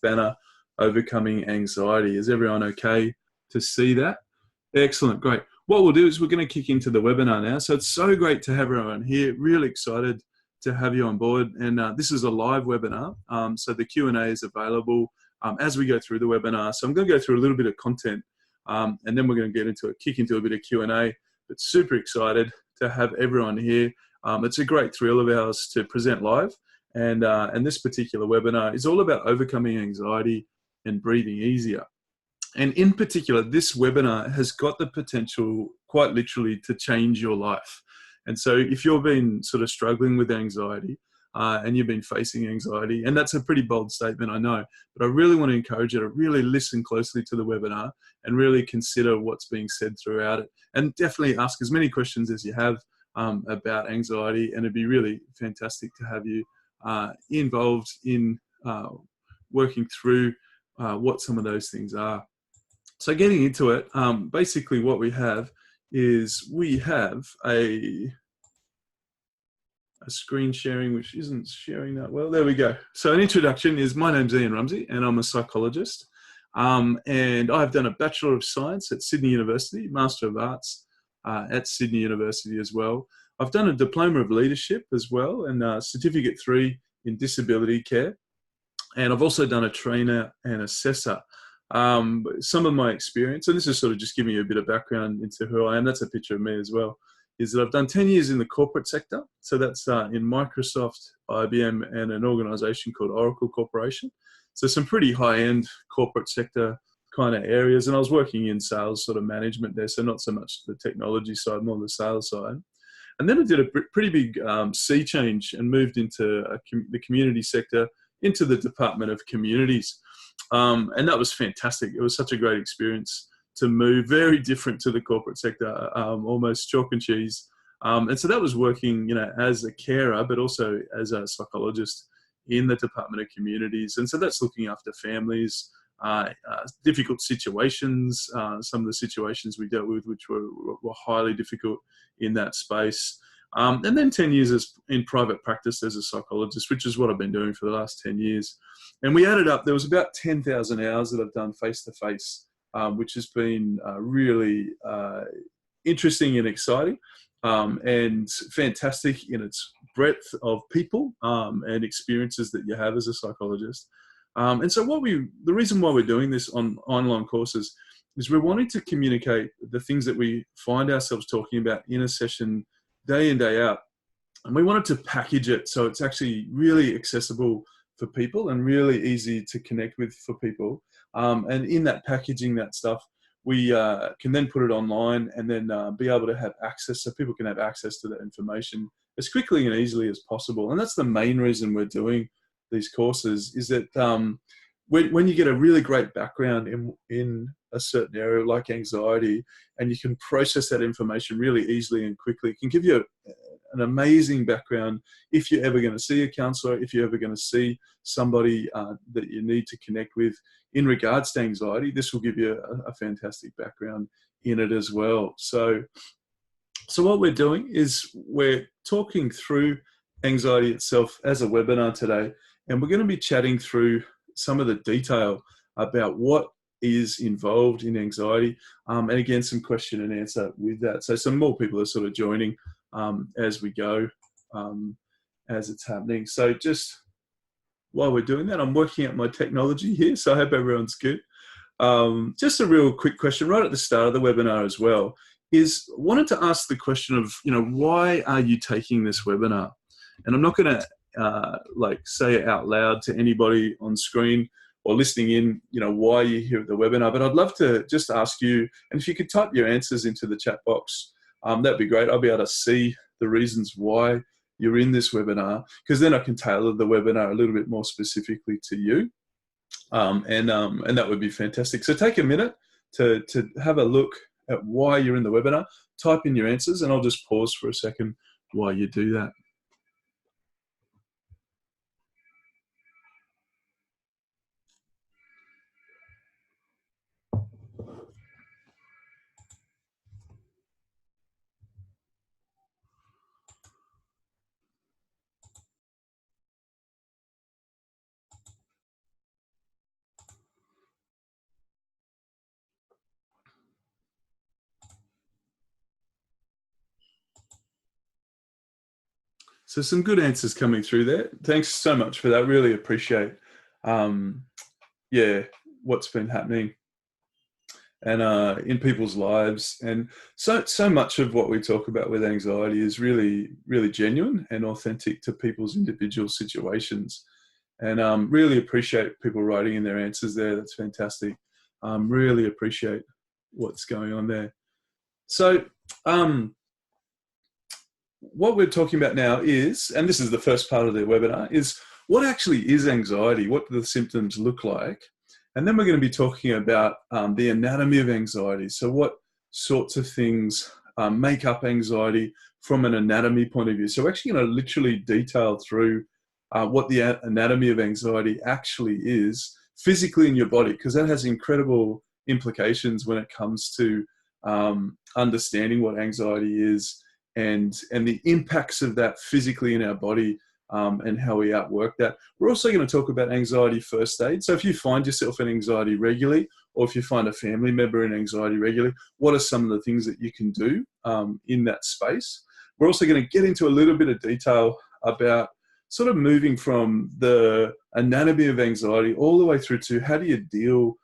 banner, overcoming anxiety. Is everyone okay to see that? Excellent, great. What we'll do is we're going to kick into the webinar now. So it's so great to have everyone here. Really excited to have you on board. And this is a live webinar. So the Q&A is available as we go through the webinar. So I'm going to go through a little bit of content and then we're going to get into it, kick into a bit of Q&A. But super excited to have everyone here. It's a great thrill of ours to present live. And this particular webinar is all about overcoming anxiety and breathing easier. And in particular, this webinar has got the potential, quite literally, to change your life. And so if you've been sort of struggling with anxiety and you've been facing anxiety, and that's a pretty bold statement, I know, but I really want to encourage you to really listen closely to the webinar and really consider what's being said throughout it. And definitely ask as many questions as you have about anxiety, and it'd be really fantastic to have you involved in working through what some of those things are. So getting into it, basically what we have is we have a screen sharing which isn't sharing that well. There we go. So an introduction is, my name's Ian Rumsey and I'm a psychologist. And I've done a Bachelor of Science at Sydney University, Master of Arts at Sydney University as well. I've done a Diploma of Leadership as well, and Certificate 3 in Disability Care. And I've also done a Trainer and Assessor. Some of my experience, and this is sort of just giving you a bit of background into who I am, that's a picture of me as well, is that I've done 10 years in the corporate sector. So that's in Microsoft, IBM, and an organization called Oracle Corporation. So some pretty high-end corporate sector kind of areas. And I was working in sales sort of management there, so not so much the technology side, more the sales side. And then I did a pretty big sea change and moved into the community sector, into the Department of Communities. And that was fantastic. It was such a great experience to move, very different to the corporate sector, almost chalk and cheese. And so that was working, you know, as a carer, but also as a psychologist in the Department of Communities. And so that's looking after families, difficult situations, some of the situations we dealt with, which were highly difficult in that space. And then 10 years in private practice as a psychologist, which is what I've been doing for the last 10 years. And we added up, there was about 10,000 hours that I've done face-to-face, which has been really interesting and exciting and fantastic in its breadth of people and experiences that you have as a psychologist. And so the reason why we're doing this on online courses is we're wanting to communicate the things that we find ourselves talking about in a session day in, day out. And we wanted to package it so it's actually really accessible for people and really easy to connect with for people. And in that packaging, that stuff, we can then put it online and then be able to have access, so people can have access to that information as quickly and easily as possible. And that's the main reason we're doing these courses, is that when you get a really great background in a certain area like anxiety, and you can process that information really easily and quickly, it can give you an amazing background if you're ever going to see a counsellor, if you're ever going to see somebody that you need to connect with in regards to anxiety. This will give you a fantastic background in it as well. So what we're doing is we're talking through anxiety itself as a webinar today, and we're going to be chatting through some of the detail about what is involved in anxiety, and again, some question and answer with that. So some more people are sort of joining as we go, as it's happening. So just while we're doing that, I'm working out my technology here, so I hope everyone's good. Just a real quick question right at the start of the webinar as well is, wanted to ask the question of, you know, why are you taking this webinar? And I'm not going to like say it out loud to anybody on screen or listening in, you know, why you're here at the webinar, but I'd love to just ask you, and if you could type your answers into the chat box, that'd be great. I'll be able to see the reasons why you're in this webinar, because then I can tailor the webinar a little bit more specifically to you. And that would be fantastic. So take a minute to have a look at why you're in the webinar, type in your answers, and I'll just pause for a second while you do that. So some good answers coming through there. Thanks so much for that. Really appreciate, um, yeah, what's been happening and in people's lives. And so much of what we talk about with anxiety is really, really genuine and authentic to people's individual situations. And really appreciate people writing in their answers there. That's fantastic. Really appreciate what's going on there. So what we're talking about now is, and this is the first part of the webinar, is what actually is anxiety? What do the symptoms look like? And then we're going to be talking about the anatomy of anxiety. So what sorts of things make up anxiety from an anatomy point of view? So we're actually going to literally detail through what the anatomy of anxiety actually is physically in your body, because that has incredible implications when it comes to understanding what anxiety is and the impacts of that physically in our body, and how we outwork that. We're also going to talk about anxiety first aid. So if you find yourself in anxiety regularly, or if you find a family member in anxiety regularly, what are some of the things that you can do in that space? We're also going to get into a little bit of detail about sort of moving from the anatomy of anxiety all the way through to how do you deal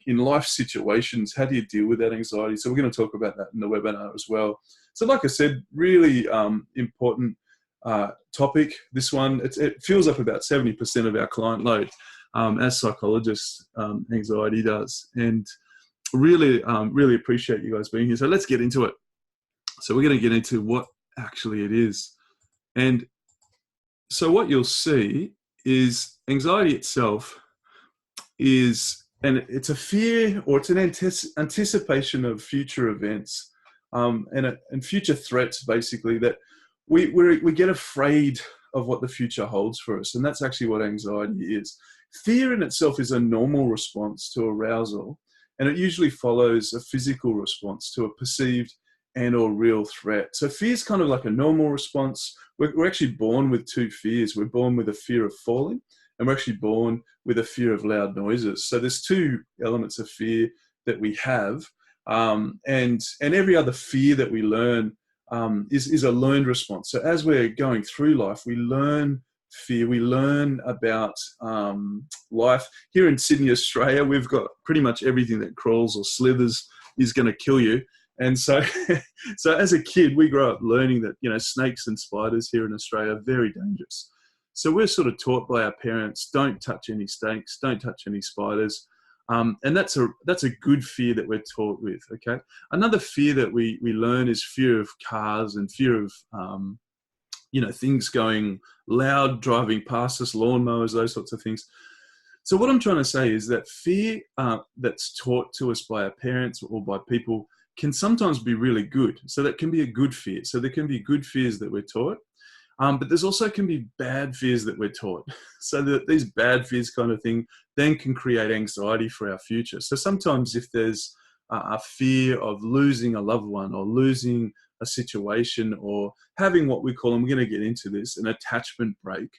in life situations, how do you deal with that anxiety? So we're going to talk about that in the webinar as well. So like I said, really important topic. This one, it fills up about 70% of our client load as psychologists, anxiety does. And really, really appreciate you guys being here. So let's get into it. So we're going to get into what actually it is. And so what you'll see is anxiety itself is, and it's a fear or it's an anticipation of future events and future threats, basically, that we get afraid of what the future holds for us. And that's actually what anxiety is. Fear in itself is a normal response to arousal, and it usually follows a physical response to a perceived and or real threat. So fear is kind of like a normal response. We're actually born with two fears. We're born with a fear of falling, and we're actually born with a fear of loud noises. So there's two elements of fear that we have, and every other fear that we learn is a learned response. So as we're going through life, we learn fear, we learn about life. Here in Sydney, Australia, we've got pretty much everything that crawls or slithers is going to kill you. And so, so as a kid, we grow up learning that, snakes and spiders here in Australia are very dangerous. So we're sort of taught by our parents, don't touch any snakes, don't touch any spiders. And that's a good fear that we're taught with, okay? Another fear that we learn is fear of cars and fear of, things going loud, driving past us, lawnmowers, those sorts of things. So what I'm trying to say is that fear that's taught to us by our parents or by people can sometimes be really good. So that can be a good fear. So there can be good fears that we're taught. But there's also can be bad fears that we're taught. So that these bad fears kind of thing then can create anxiety for our future. So sometimes if there's a fear of losing a loved one or losing a situation or having what we call, and we're going to get into this, an attachment break,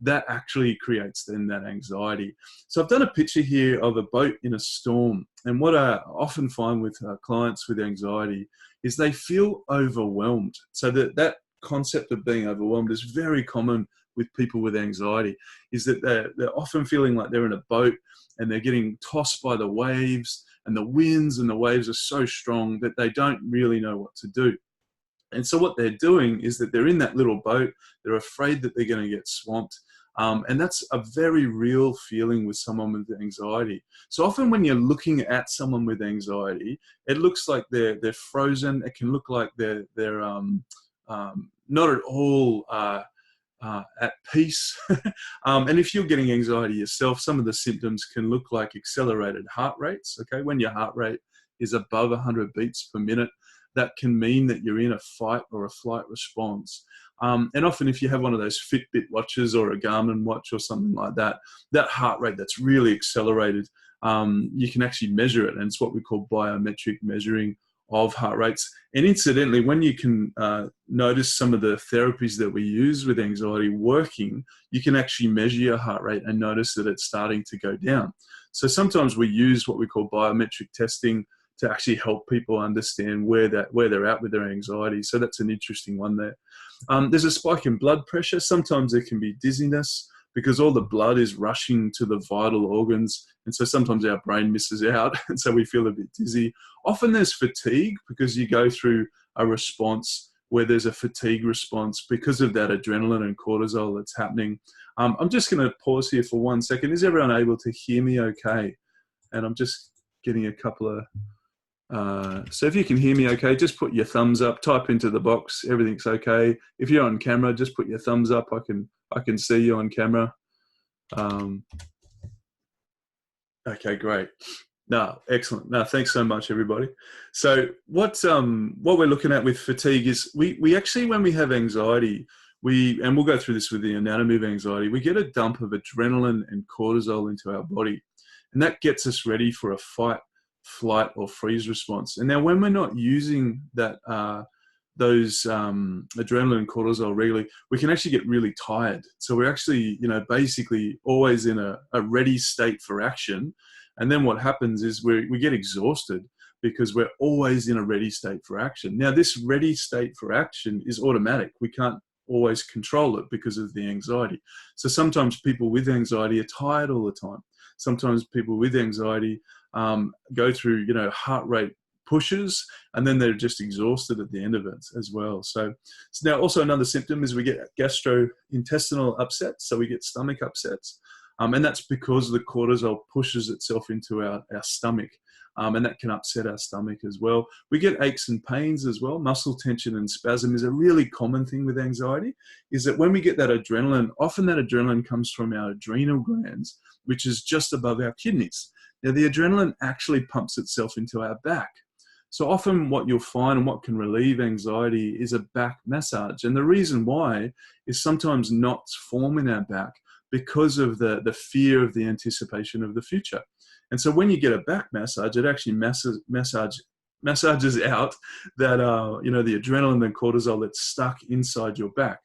that actually creates then that anxiety. So I've done a picture here of a boat in a storm. And what I often find with clients with anxiety is they feel overwhelmed. So that concept of being overwhelmed is very common with people with anxiety, is that they're often feeling like they're in a boat and they're getting tossed by the waves, and the winds and the waves are so strong that they don't really know what to do. And so what they're doing is that they're in that little boat, they're afraid that they're going to get swamped. And that's a very real feeling with someone with anxiety. So often when you're looking at someone with anxiety, it looks like they're frozen. It can look like they're not at all at peace. And if you're getting anxiety yourself, some of the symptoms can look like accelerated heart rates. Okay, when your heart rate is above 100 beats per minute, that can mean that you're in a fight or a flight response. And often if you have one of those Fitbit watches or a Garmin watch or something like that, that heart rate that's really accelerated, you can actually measure it. And it's what we call biometric measuring of heart rates. And incidentally, when you can notice some of the therapies that we use with anxiety working, you can actually measure your heart rate and notice that it's starting to go down. So sometimes we use what we call biometric testing to actually help people understand where they're at with their anxiety. So that's an interesting one there. There's a spike in blood pressure. Sometimes there can be dizziness because all the blood is rushing to the vital organs. And so sometimes our brain misses out, and so we feel a bit dizzy. Often there's fatigue because you go through a response where there's a fatigue response because of that adrenaline and cortisol that's happening. I'm just going to pause here for 1 second. Is everyone able to hear me okay? And I'm just getting a couple of... so if you can hear me okay, just put your thumbs up, type into the box, everything's okay. If you're on camera, just put your thumbs up. I can see you on camera. Okay, great. No, excellent. No, thanks so much, everybody. So what we're looking at with fatigue is we actually, when we have anxiety, and we'll go through this with the anatomy of anxiety, we get a dump of adrenaline and cortisol into our body, and that gets us ready for a fight, flight, or freeze response. And now when we're not using that those adrenaline and cortisol regularly, we can actually get really tired. So we're actually, basically always in a ready state for action. And then what happens is we get exhausted because we're always in a ready state for action. Now, this ready state for action is automatic. We can't always control it because of the anxiety. So sometimes people with anxiety are tired all the time. Sometimes people with anxiety go through, heart rate pushes, and then they're just exhausted at the end of it as well. So now also another symptom is we get gastrointestinal upsets. So we get stomach upsets. And that's because the cortisol pushes itself into our stomach, and that can upset our stomach as well. We get aches and pains as well. Muscle tension and spasm is a really common thing with anxiety, is that when we get that adrenaline, often that adrenaline comes from our adrenal glands, which is just above our kidneys. Now, the adrenaline actually pumps itself into our back. So often what you'll find and what can relieve anxiety is a back massage. And the reason why is sometimes knots form in our back because of the fear of the anticipation of the future. And so when you get a back massage, it actually massages out that, the adrenaline and cortisol that's stuck inside your back.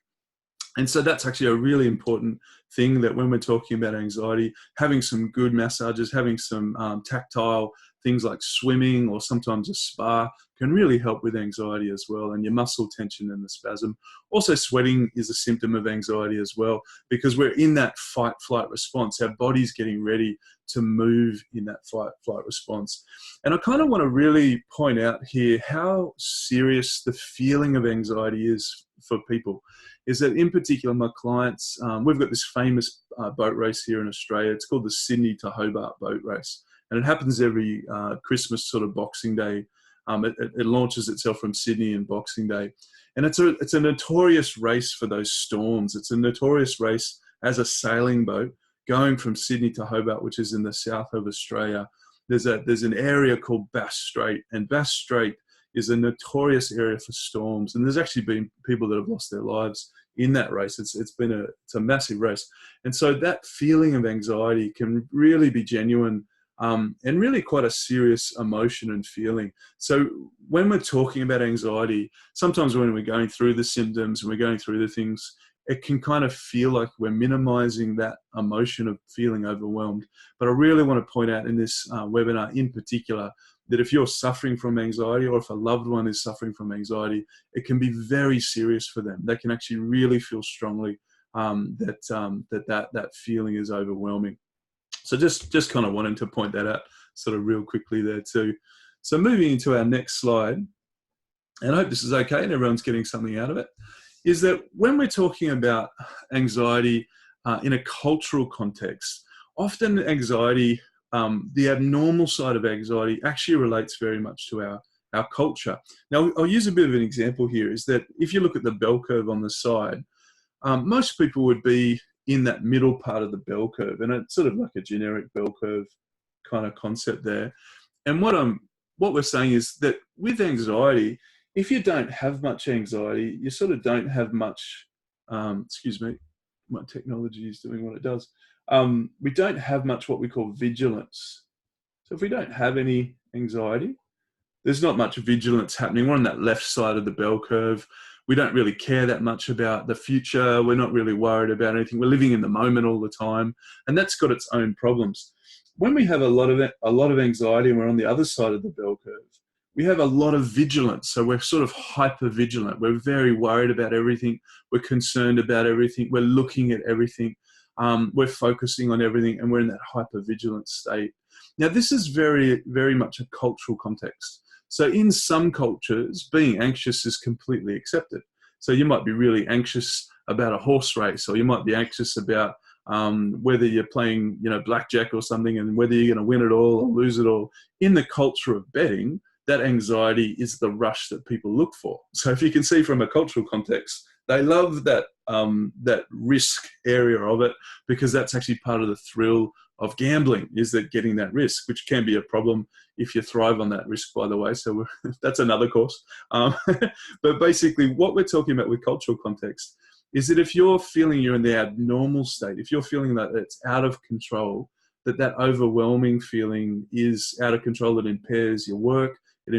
And so that's actually a really important thing, that when we're talking about anxiety, having some good massages, having some tactile things like swimming or sometimes a spa can really help with anxiety as well, and your muscle tension and the spasm. Also, sweating is a symptom of anxiety as well, because we're in that fight-flight response. Our body's getting ready to move in that fight-flight response. And I kind of want to really point out here how serious the feeling of anxiety is for people. Is that in particular, my clients, we've got this famous boat race here in Australia. It's called the Sydney to Hobart boat race. And it happens every Christmas sort of Boxing Day. It launches itself from Sydney in Boxing Day. And it's a notorious race for those storms. It's a notorious race as a sailing boat going from Sydney to Hobart, which is in the south of Australia. There's an area called Bass Strait, and Bass Strait is a notorious area for storms. And there's actually been people that have lost their lives in that race. It's a massive race. And so that feeling of anxiety can really be genuine, and really quite a serious emotion and feeling. So when we're talking about anxiety, sometimes when we're going through the symptoms and we're going through the things, it can kind of feel like we're minimizing that emotion of feeling overwhelmed. But I really want to point out in this webinar in particular, that if you're suffering from anxiety, or if a loved one is suffering from anxiety, it can be very serious for them. They can actually really feel strongly that feeling is overwhelming. So just kind of wanting to point that out sort of real quickly there too. So moving into our next slide, and I hope this is okay and everyone's getting something out of it, is that when we're talking about anxiety in a cultural context, often anxiety, the abnormal side of anxiety actually relates very much to our culture. Now, I'll use a bit of an example here, is that if you look at the bell curve on the side, most people would be in that middle part of the bell curve, and it's sort of like a generic bell curve kind of concept there. And what we're saying is that with anxiety, if you don't have much anxiety, you sort of don't have much, excuse me, my technology is doing what it does. We don't have much what we call vigilance. So if we don't have any anxiety, there's not much vigilance happening. We're on that left side of the bell curve. We don't really care that much about the future. We're not really worried about anything. We're living in the moment all the time, and that's got its own problems. When we have a lot of anxiety and we're on the other side of the bell curve, we have a lot of vigilance. So we're sort of hyper vigilant. We're very worried about everything. We're concerned about everything. We're looking at everything. We're focusing on everything, and we're in that hyper vigilant state. Now, this is very, very much a cultural context. So in some cultures, being anxious is completely accepted. So you might be really anxious about a horse race, or you might be anxious about whether you're playing, blackjack or something, and whether you're going to win it all or lose it all. In the culture of betting, that anxiety is the rush that people look for. So if you can see from a cultural context, they love that that risk area of it, because that's actually part of the thrill of gambling, is that getting that risk, which can be a problem if you thrive on that risk, by the way. So that's another course. But basically what we're talking about with cultural context is that if you're feeling you're in the abnormal state, if you're feeling that it's out of control, that overwhelming feeling is out of control, that impairs your work, it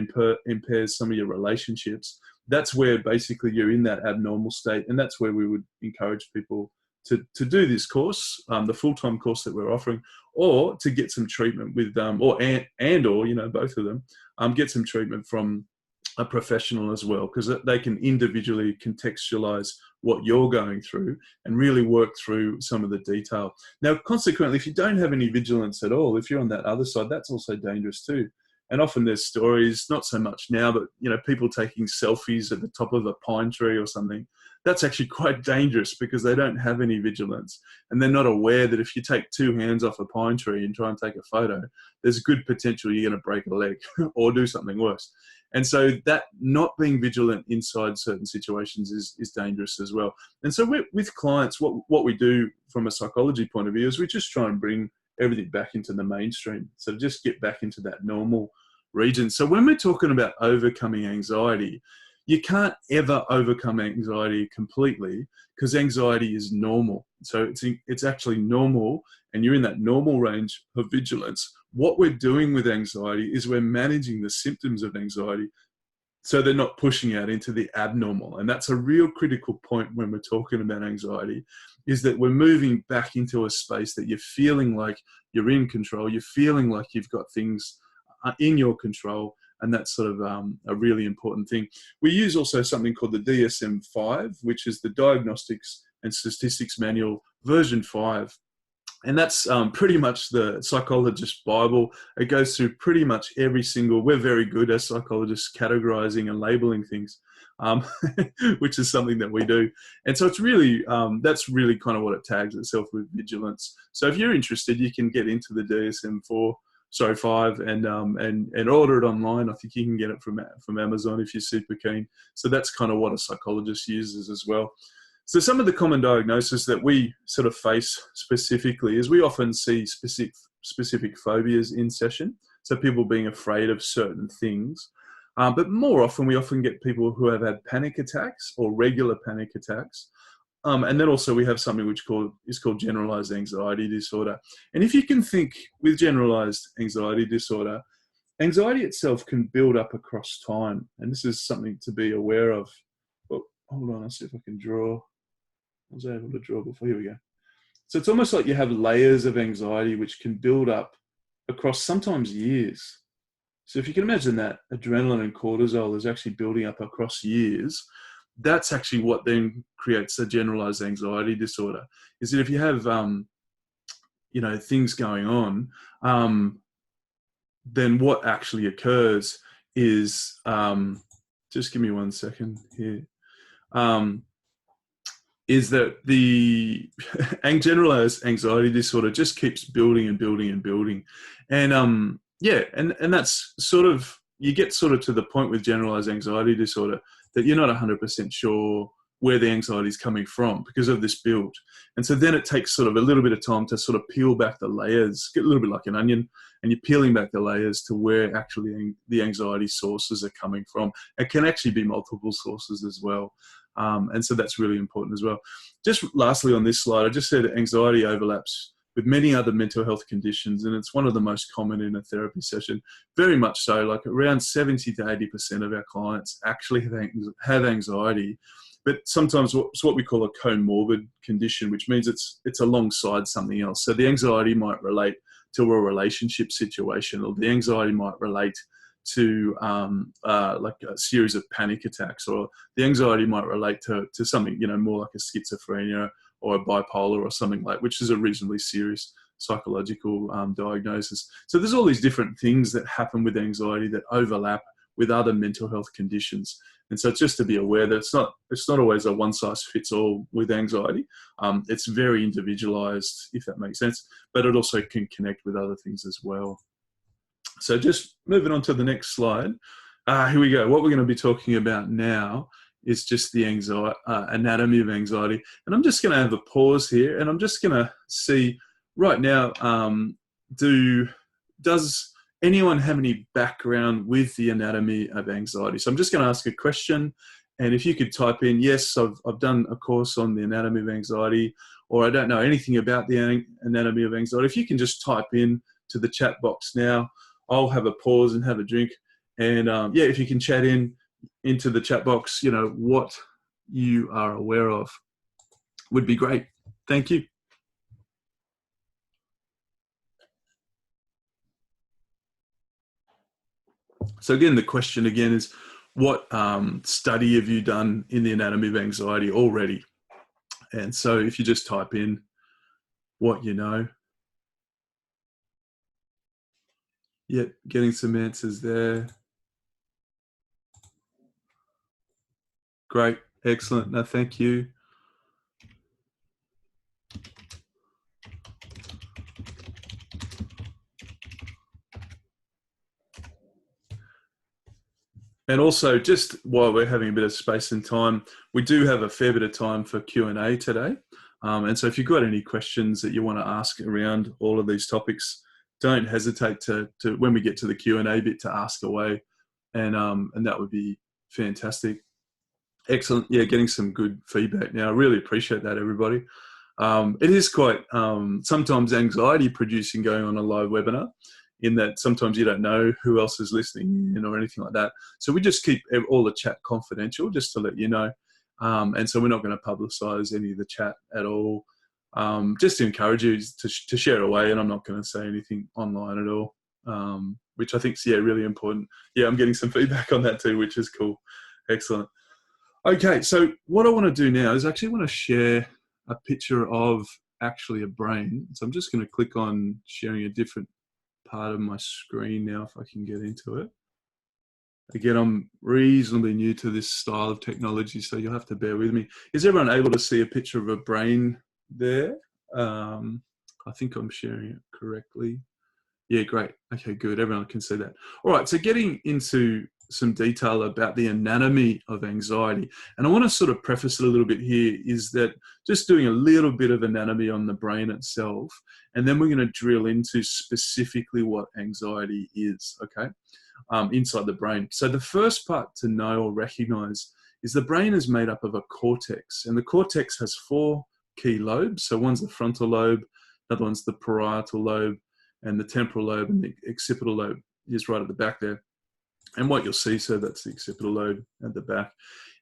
impairs some of your relationships, that's where basically you're in that abnormal state. And that's where we would encourage people to do this course, the full-time course that we're offering, or to get some treatment with, or both of them, get some treatment from a professional as well, because they can individually contextualize what you're going through and really work through some of the detail. Now, consequently, if you don't have any vigilance at all, if you're on that other side, that's also dangerous too. And often there's stories, not so much now, but people taking selfies at the top of a pine tree or something. That's actually quite dangerous, because they don't have any vigilance, and they're not aware that if you take two hands off a pine tree and try and take a photo, there's good potential you're going to break a leg or do something worse. And so that not being vigilant inside certain situations is dangerous as well. And so with clients, what we do from a psychology point of view is we just try and bring everything back into the mainstream. So just get back into that normal region. So when we're talking about overcoming anxiety, you can't ever overcome anxiety completely, because anxiety is normal. So it's actually normal, and you're in that normal range of vigilance. What we're doing with anxiety is we're managing the symptoms of anxiety so they're not pushing out into the abnormal. And that's a real critical point when we're talking about anxiety, is that we're moving back into a space that you're feeling like you're in control, you're feeling like you've got things in your control. And that's sort of a really important thing. We use also something called the DSM-5, which is the Diagnostics and Statistics Manual version 5. And that's pretty much the psychologist's Bible. It goes through pretty much every single, we're very good as psychologists categorizing and labeling things, which is something that we do. And so it's really, that's really kind of what it tags itself with, vigilance. So if you're interested, you can get into the DSM-5 and order it online. I think you can get it from Amazon if you're super keen. So that's kind of what a psychologist uses as well. So some of the common diagnoses that we sort of face specifically is we often see specific phobias in session. So people being afraid of certain things. But more often, we often get people who have had panic attacks or regular panic attacks. And then also we have something which is called generalized anxiety disorder. And if you can think with generalized anxiety disorder, anxiety itself can build up across time. And this is something to be aware of. Well, hold on, I'll see if I can draw. I was able to draw before. Here we go. So it's almost like you have layers of anxiety which can build up across sometimes years. So if you can imagine that adrenaline and cortisol is actually building up across years, that's actually what then creates a generalized anxiety disorder. Is that if you have, things going on, then what actually occurs is, just give me 1 second here. Is that the generalized anxiety disorder just keeps building and building and building. And and that's sort of, you get sort of to the point with generalized anxiety disorder that you're not 100% sure where the anxiety is coming from because of this build. And so then it takes sort of a little bit of time to sort of peel back the layers, get a little bit like an onion, and you're peeling back the layers to where actually the anxiety sources are coming from. It can actually be multiple sources as well. And so that's really important as well. Just lastly on this slide, I just said anxiety overlaps with many other mental health conditions, and it's one of the most common in a therapy session. Very much so, like around 70 to 80% of our clients actually have anxiety, but sometimes it's what we call a comorbid condition, which means it's alongside something else. So the anxiety might relate to a relationship situation, or the anxiety might relate to like a series of panic attacks, or the anxiety might relate to something, more like a schizophrenia or a bipolar or something like, which is a reasonably serious psychological diagnosis. So there's all these different things that happen with anxiety that overlap with other mental health conditions. And so it's just to be aware that it's not always a one size fits all with anxiety. It's very individualized, if that makes sense, but it also can connect with other things as well. So just moving on to the next slide. Here we go. What we're going to be talking about now is just the anatomy of anxiety. And I'm just going to have a pause here, and I'm just going to see right now, does anyone have any background with the anatomy of anxiety? So I'm just going to ask a question, and if you could type in, yes, I've done a course on the anatomy of anxiety, or I don't know anything about the anatomy of anxiety. If you can just type in to the chat box now, I'll have a pause and have a drink. And if you can chat into the chat box, what you are aware of would be great. Thank you. So again, the question again is, what study have you done in the anatomy of anxiety already? And so if you just type in what you know. Yep, getting some answers there. Great, excellent. No, thank you. And also, just while we're having a bit of space and time, we do have a fair bit of time for Q&A today. And so if you've got any questions that you want to ask around all of these topics, don't hesitate to when we get to the Q&A bit, to ask away. And that would be fantastic. Excellent. Yeah, getting some good feedback now. I really appreciate that, everybody. It is quite sometimes anxiety producing going on a live webinar, in that sometimes you don't know who else is listening in or anything like that. So we just keep all the chat confidential, just to let you know. And so we're not going to publicize any of the chat at all. Just to encourage you to share away, and I'm not going to say anything online at all, which I think is really important. Yeah, I'm getting some feedback on that too, which is cool. Excellent. Okay, so what I want to do now is actually want to share a picture of actually a brain. So I'm just going to click on sharing a different part of my screen now, if I can get into it. Again, I'm reasonably new to this style of technology, so you'll have to bear with me. Is everyone able to see a picture of a brain there? I think I'm sharing it correctly. Yeah, great. Okay, good. Everyone can see that. All right, so getting into some detail about the anatomy of anxiety. And I want to sort of preface it a little bit here, is that just doing a little bit of anatomy on the brain itself, and then we're going to drill into specifically what anxiety is, okay, inside the brain. So the first part to know or recognize is the brain is made up of a cortex, and the cortex has 4 key lobes. So one's the frontal lobe, another one's the parietal lobe, and the temporal lobe, and the occipital lobe is right at the back there. And what you'll see, so that's the occipital lobe at the back.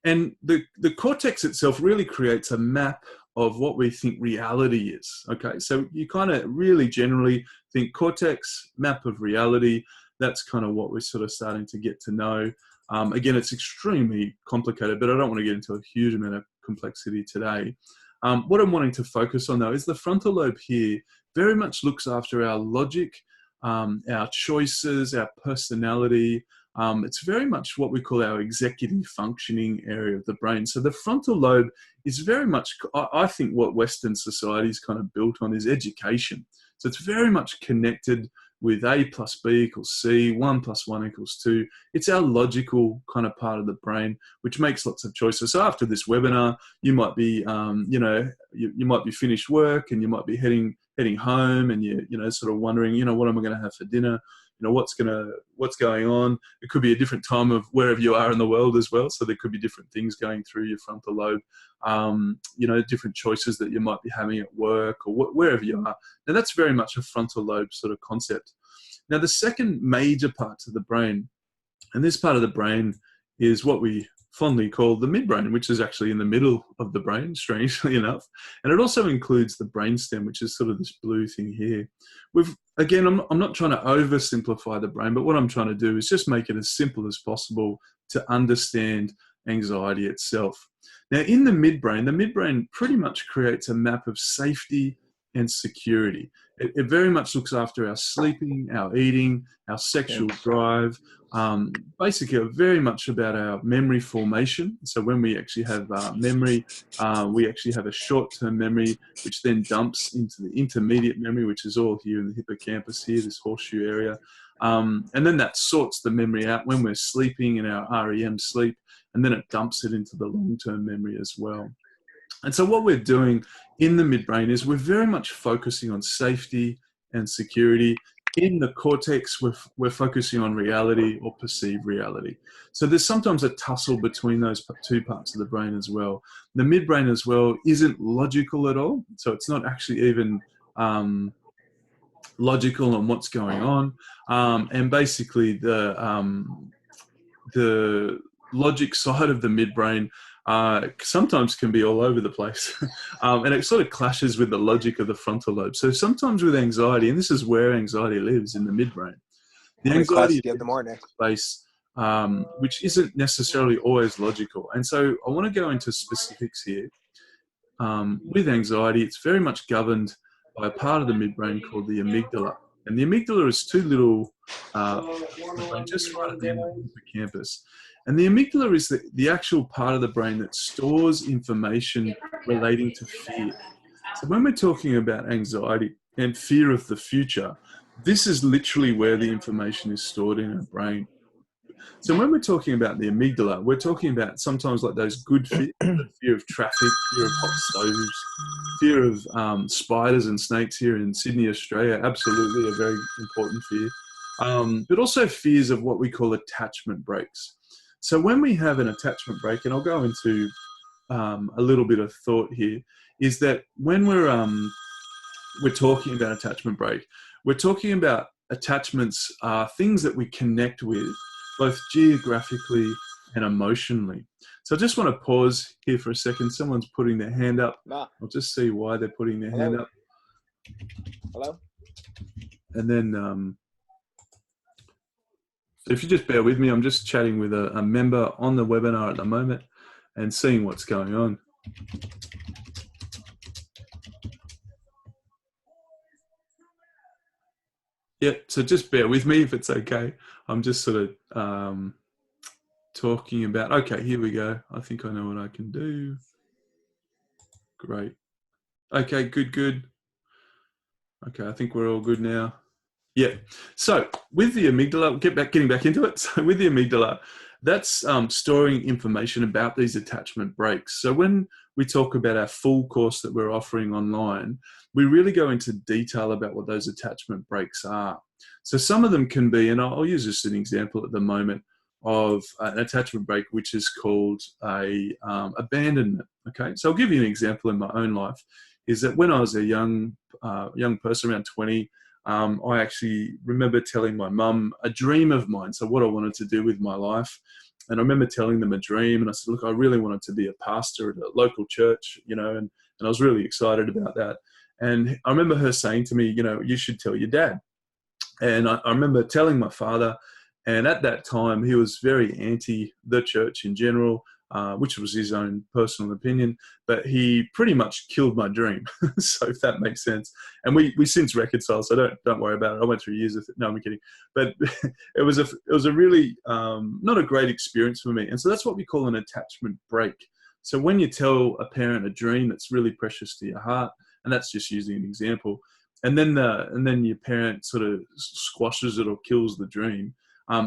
And the cortex itself really creates a map of what we think reality is, okay? So you kind of really generally think cortex, map of reality. That's kind of what we're sort of starting to get to know. Again, it's extremely complicated, but I don't want to get into a huge amount of complexity today. What I'm wanting to focus on, though, is the frontal lobe here very much looks after our logic, our choices, our personality. It's very much what we call our executive functioning area of the brain. So the frontal lobe is very much, I think, what Western society is kind of built on is education. So it's very much connected with A plus B equals C, 1 plus 1 equals 2. It's our logical kind of part of the brain, which makes lots of choices. So after this webinar, you might be, you might be finished work, and you might be heading home, and you sort of wondering, what am I going to have for dinner? What's going on? It could be a different time of wherever you are in the world as well. So there could be different things going through your frontal lobe, different choices that you might be having at work or wherever you are. Now that's very much a frontal lobe sort of concept. Now the second major part of the brain, and this part of the brain is what we fondly called the midbrain, which is actually in the middle of the brain, strangely enough. And it also includes the brainstem, which is sort of this blue thing here. Again, I'm not trying to oversimplify the brain, but what I'm trying to do is just make it as simple as possible to understand anxiety itself. Now, in the midbrain pretty much creates a map of safety and security. It very much looks after our sleeping, our eating, our sexual drive, basically very much about our memory formation. So when we actually have memory, we actually have a short-term memory, which then dumps into the intermediate memory, which is all here in the hippocampus here, this horseshoe area. And then that sorts the memory out when we're sleeping in our REM sleep, and then it dumps it into the long-term memory as well. And so what we're doing in the midbrain is we're very much focusing on safety and security. In the cortex, we're focusing on reality or perceived reality. So there's sometimes a tussle between those two parts of the brain as well. The midbrain as well isn't logical at all. So it's not actually even logical on what's going on. And basically the logic side of the midbrain sometimes can be all over the place. And it sort of clashes with the logic of the frontal lobe. So sometimes with anxiety, and this is where anxiety lives, in the midbrain, the anxiety space, which isn't necessarily always logical. And so I want to go into specifics here. With anxiety, it's very much governed by a part of the midbrain called the amygdala. And the amygdala is two little just right at the end of the hippocampus. And the amygdala is the actual part of the brain that stores information relating to fear. So when we're talking about anxiety and fear of the future, this is literally where the information is stored in our brain. So when we're talking about the amygdala, we're talking about sometimes like those good fears, the fear of traffic, fear of hot stoves, fear of spiders and snakes here in Sydney, Australia, absolutely a very important fear. But also fears of what we call attachment breaks. So when we have an attachment break, and I'll go into a little bit of thought here, is that when we're talking about attachment break, we're talking about attachments are things that we connect with, both geographically and emotionally. So I just want to pause here for a second. Someone's putting their hand up. I'll just see why they're putting their hand up. Hello? And then so if you just bear with me, I'm just chatting with a member on the webinar at the moment and seeing what's going on. Yeah, so just bear with me if it's okay. I'm just sort of talking about, okay, here we go. I think I know what I can do. Great. Okay, good. Okay, I think we're all good now. Yeah, so with the amygdala, getting back into it. So with the amygdala, that's storing information about these attachment breaks. So when we talk about our full course that we're offering online, we really go into detail about what those attachment breaks are. So some of them can be, and I'll use just an example at the moment of an attachment break, which is called abandonment. Okay, so I'll give you an example in my own life. Is that when I was a young person, around 20, I actually remember telling my mum a dream of mine, so what I wanted to do with my life. And I remember telling them a dream, and I said, look, I really wanted to be a pastor at a local church, and I was really excited about that. And I remember her saying to me, you should tell your dad. And I remember telling my father, and at that time, he was very anti the church in general, which was his own personal opinion, but he pretty much killed my dream. So if that makes sense. And we since reconciled, so don't worry about it. I went through years of it. No, I'm kidding. But it was a really not a great experience for me. And so that's what we call an attachment break. So when you tell a parent a dream that's really precious to your heart, and that's just using an example, and then your parent sort of squashes it or kills the dream,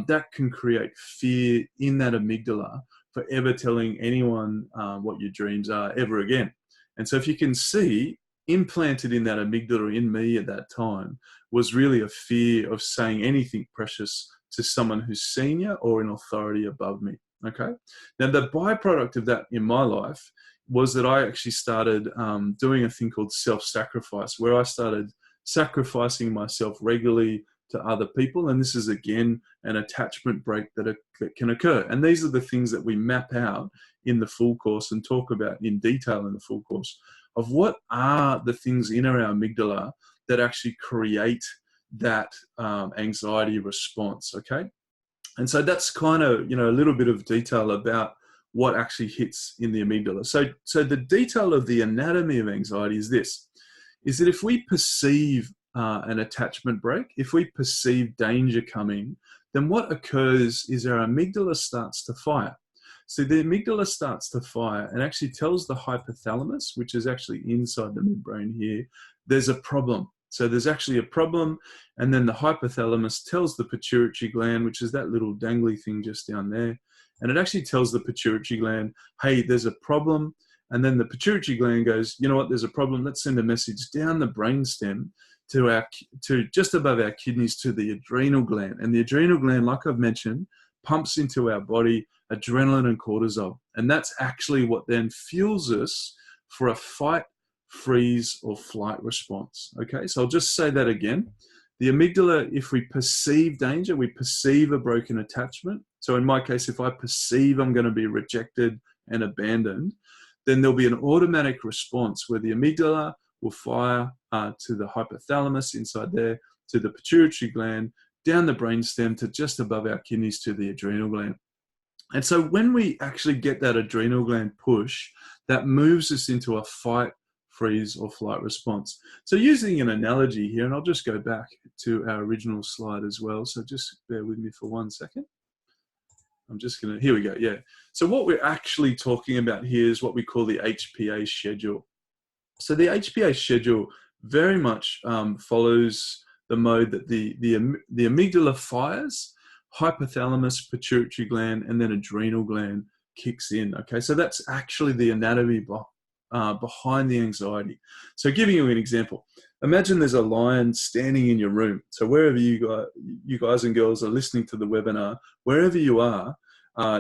that can create fear in that amygdala for ever telling anyone what your dreams are ever again. And so if you can see, implanted in that amygdala in me at that time was really a fear of saying anything precious to someone who's senior or in authority above me. Okay. Now the byproduct of that in my life was that I actually started doing a thing called self-sacrifice, where I started sacrificing myself regularly to other people. And this is, again, an attachment break that can occur. And these are the things that we map out in the full course and talk about in detail in the full course of what are the things in our amygdala that actually create that anxiety response, okay? And so that's kind of, a little bit of detail about what actually hits in the amygdala. So the detail of the anatomy of anxiety is this, is that if we perceive an attachment break, if we perceive danger coming, then what occurs is our amygdala starts to fire. So the amygdala starts to fire and actually tells the hypothalamus, which is actually inside the midbrain here, there's a problem. So there's actually a problem, and then the hypothalamus tells the pituitary gland, which is that little dangly thing just down there, and it actually tells the pituitary gland, hey, there's a problem. And then the pituitary gland goes, you know what, there's a problem. Let's send a message down the brainstem to just above our kidneys to the adrenal gland. And the adrenal gland, like I've mentioned, pumps into our body adrenaline and cortisol. And that's actually what then fuels us for a fight, freeze, or flight response. Okay, so I'll just say that again. The amygdala, if we perceive danger, we perceive a broken attachment. So in my case, if I perceive I'm going to be rejected and abandoned, then there'll be an automatic response where the amygdala will fire to the hypothalamus inside there, to the pituitary gland, down the brainstem to just above our kidneys to the adrenal gland. And so when we actually get that adrenal gland push, that moves us into a fight, freeze, or flight response. So using an analogy here, and I'll just go back to our original slide as well. So just bear with me for 1 second. I'm just going to, here we go, yeah. So what we're actually talking about here is what we call the HPA schedule. So the HPA schedule very much follows the mode that the amygdala fires, hypothalamus, pituitary gland, and then adrenal gland kicks in, okay? So that's actually the anatomy behind the anxiety. So giving you an example, imagine there's a lion standing in your room. So wherever you guys and girls are listening to the webinar, wherever you are,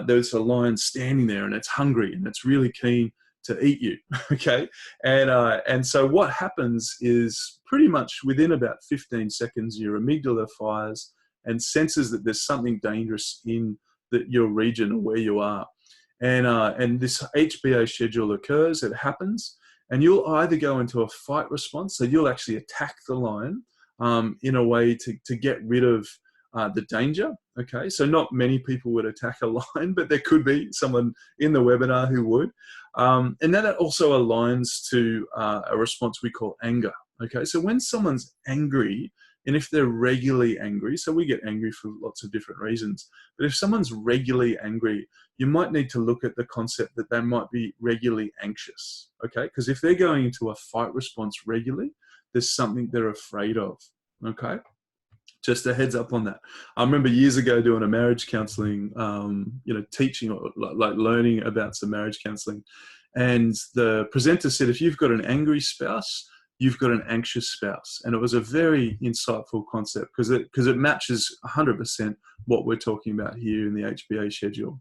there's a lion standing there and it's hungry and it's really keen to eat you, okay? And so what happens is pretty much within about 15 seconds, your amygdala fires and senses that there's something dangerous in your region or where you are. And this HPA schedule occurs, it happens, and you'll either go into a fight response, so you'll actually attack the lion in a way to get rid of the danger, okay? So not many people would attack a lion, but there could be someone in the webinar who would. And then that also aligns to a response we call anger, okay? So when someone's angry, and if they're regularly angry, so we get angry for lots of different reasons, but if someone's regularly angry, you might need to look at the concept that they might be regularly anxious, okay? Because if they're going into a fight response regularly, there's something they're afraid of, okay? Just a heads up on that. I remember years ago doing a marriage counseling, teaching or like learning about some marriage counseling. And the presenter said, if you've got an angry spouse, you've got an anxious spouse. And it was a very insightful concept because it matches 100% what we're talking about here in the HPA schedule.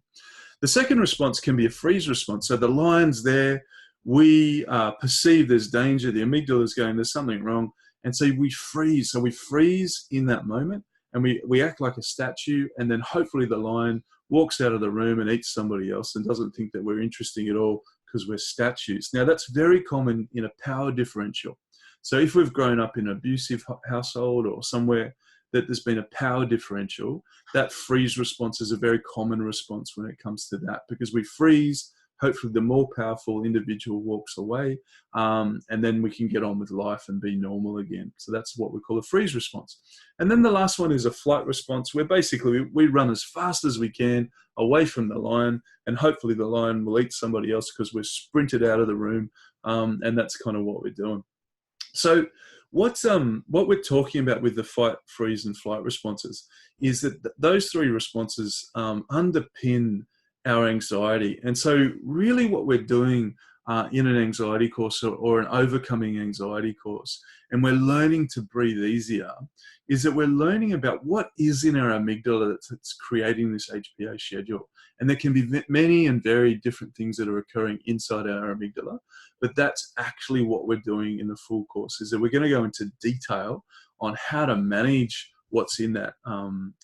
The second response can be a freeze response. So the lion's there, we perceive there's danger, the amygdala is going, there's something wrong. And so we freeze. So we freeze in that moment and we act like a statue, and then hopefully the lion walks out of the room and eats somebody else and doesn't think that we're interesting at all because we're statues. Now that's very common in a power differential. So if we've grown up in an abusive household or somewhere that there's been a power differential, that freeze response is a very common response when it comes to that, because we freeze. Hopefully the more powerful individual walks away, and then we can get on with life and be normal again. So that's what we call a freeze response. And then the last one is a flight response, where basically we run as fast as we can away from the lion, and hopefully the lion will eat somebody else because we're sprinted out of the room, and that's kind of what we're doing. So what we're talking about with the fight, freeze, and flight responses is that those three responses underpin our anxiety. And so really what we're doing in an anxiety course or an overcoming anxiety course, and we're learning to breathe easier, is that we're learning about what is in our amygdala that's creating this HPA schedule. And there can be many and very different things that are occurring inside our amygdala, but that's actually what we're doing in the full course, is that we're going to go into detail on how to manage what's in that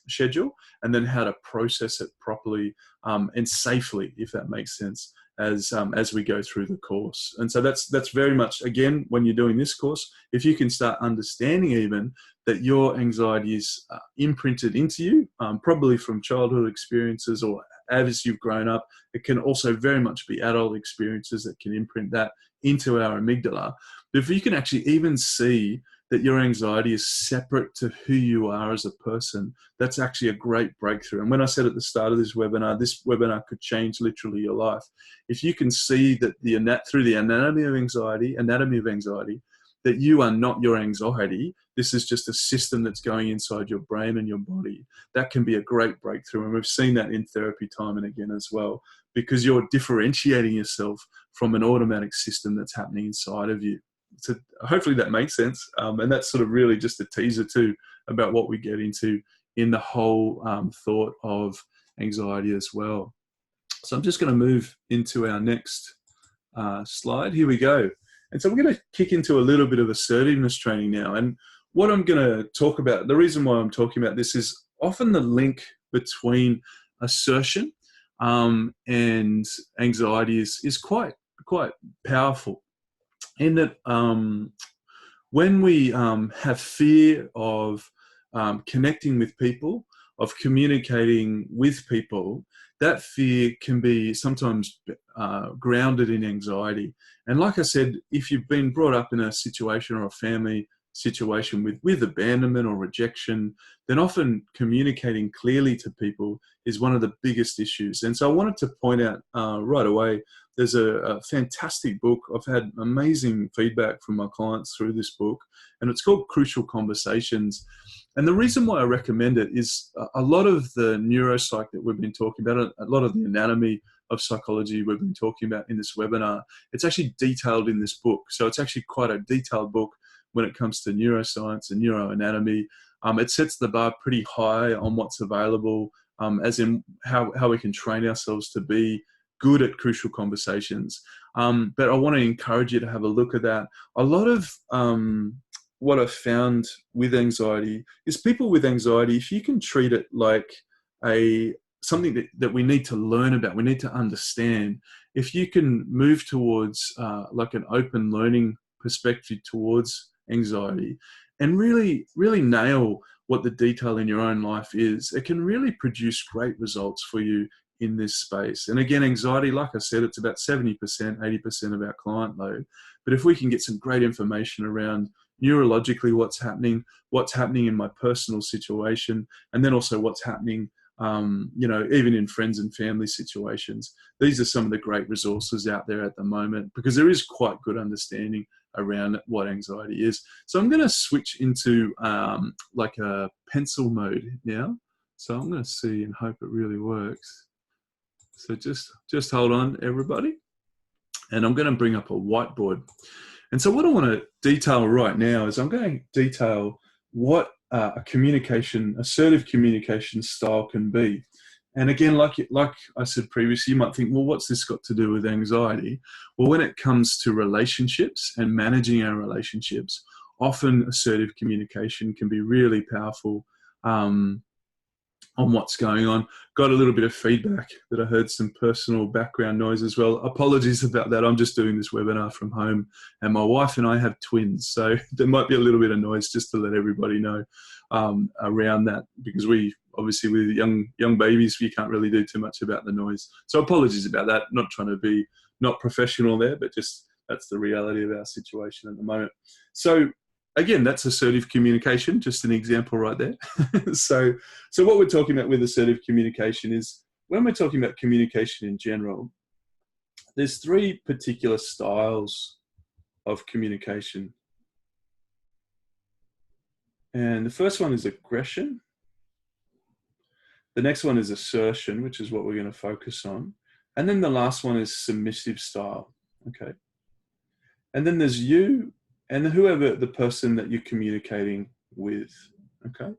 schedule, and then how to process it properly and safely, if that makes sense, as we go through the course. And so that's very much, again, when you're doing this course, if you can start understanding even that your anxiety is imprinted into you, probably from childhood experiences or as you've grown up. It can also very much be adult experiences that can imprint that into our amygdala. But if you can actually even see that your anxiety is separate to who you are as a person, that's actually a great breakthrough. And when I said at the start of this webinar could change literally your life. If you can see that through the anatomy of anxiety, that you are not your anxiety, this is just a system that's going inside your brain and your body, that can be a great breakthrough. And we've seen that in therapy time and again as well, because you're differentiating yourself from an automatic system that's happening inside of you. So hopefully that makes sense. And that's sort of really just a teaser too about what we get into in the whole thought of anxiety as well. So I'm just going to move into our next slide. Here we go. And so we're going to kick into a little bit of assertiveness training now. And what I'm going to talk about, the reason why I'm talking about this is often the link between assertion and anxiety is quite powerful. In that when we have fear of connecting with people, of communicating with people, that fear can be sometimes grounded in anxiety. And like I said, if you've been brought up in a situation or a family situation with abandonment or rejection, then often communicating clearly to people is one of the biggest issues. And so I wanted to point out right away, there's a fantastic book. I've had amazing feedback from my clients through this book, and it's called Crucial Conversations. And the reason why I recommend it is a lot of the neuropsych that we've been talking about, a lot of the anatomy of psychology we've been talking about in this webinar, it's actually detailed in this book. So it's actually quite a detailed book when it comes to neuroscience and neuroanatomy. It sets the bar pretty high on what's available, as in how we can train ourselves to be good at crucial conversations. But I want to encourage you to have a look at that. A lot of what I've found with anxiety is people with anxiety, if you can treat it like something that we need to learn about, we need to understand, if you can move towards like an open learning perspective towards anxiety and really nail what the detail in your own life is, it can really produce great results for you in this space. And again, anxiety, like I said, it's about 70%, 80% of our client load. But if we can get some great information around neurologically what's happening in my personal situation, and then also what's happening even in friends and family situations, these are some of the great resources out there at the moment, because there is quite good understanding around what anxiety is. So I'm going to switch into like a pencil mode now. So I'm going to see and hope it really works. So just hold on, everybody. And I'm going to bring up a whiteboard. And so what I want to detail right now is I'm going to detail what assertive communication style can be. And again, like I said previously, you might think, well, what's this got to do with anxiety? Well, when it comes to relationships and managing our relationships, often assertive communication can be really powerful on what's going on. Got a little bit of feedback that I heard some personal background noise as well. Apologies about that. I'm just doing this webinar from home, and my wife and I have twins, so there might be a little bit of noise, just to let everybody know around that, because we obviously with young babies, we can't really do too much about the noise. So apologies about that. Not trying to be not professional there, but just that's the reality of our situation at the moment. So again, that's assertive communication, just an example right there. So what we're talking about with assertive communication is, when we're talking about communication in general, there's three particular styles of communication. And the first one is aggression. The next one is assertion, which is what we're going to focus on. And then the last one is submissive style. Okay. And then there's you and whoever the person that you're communicating with. Okay.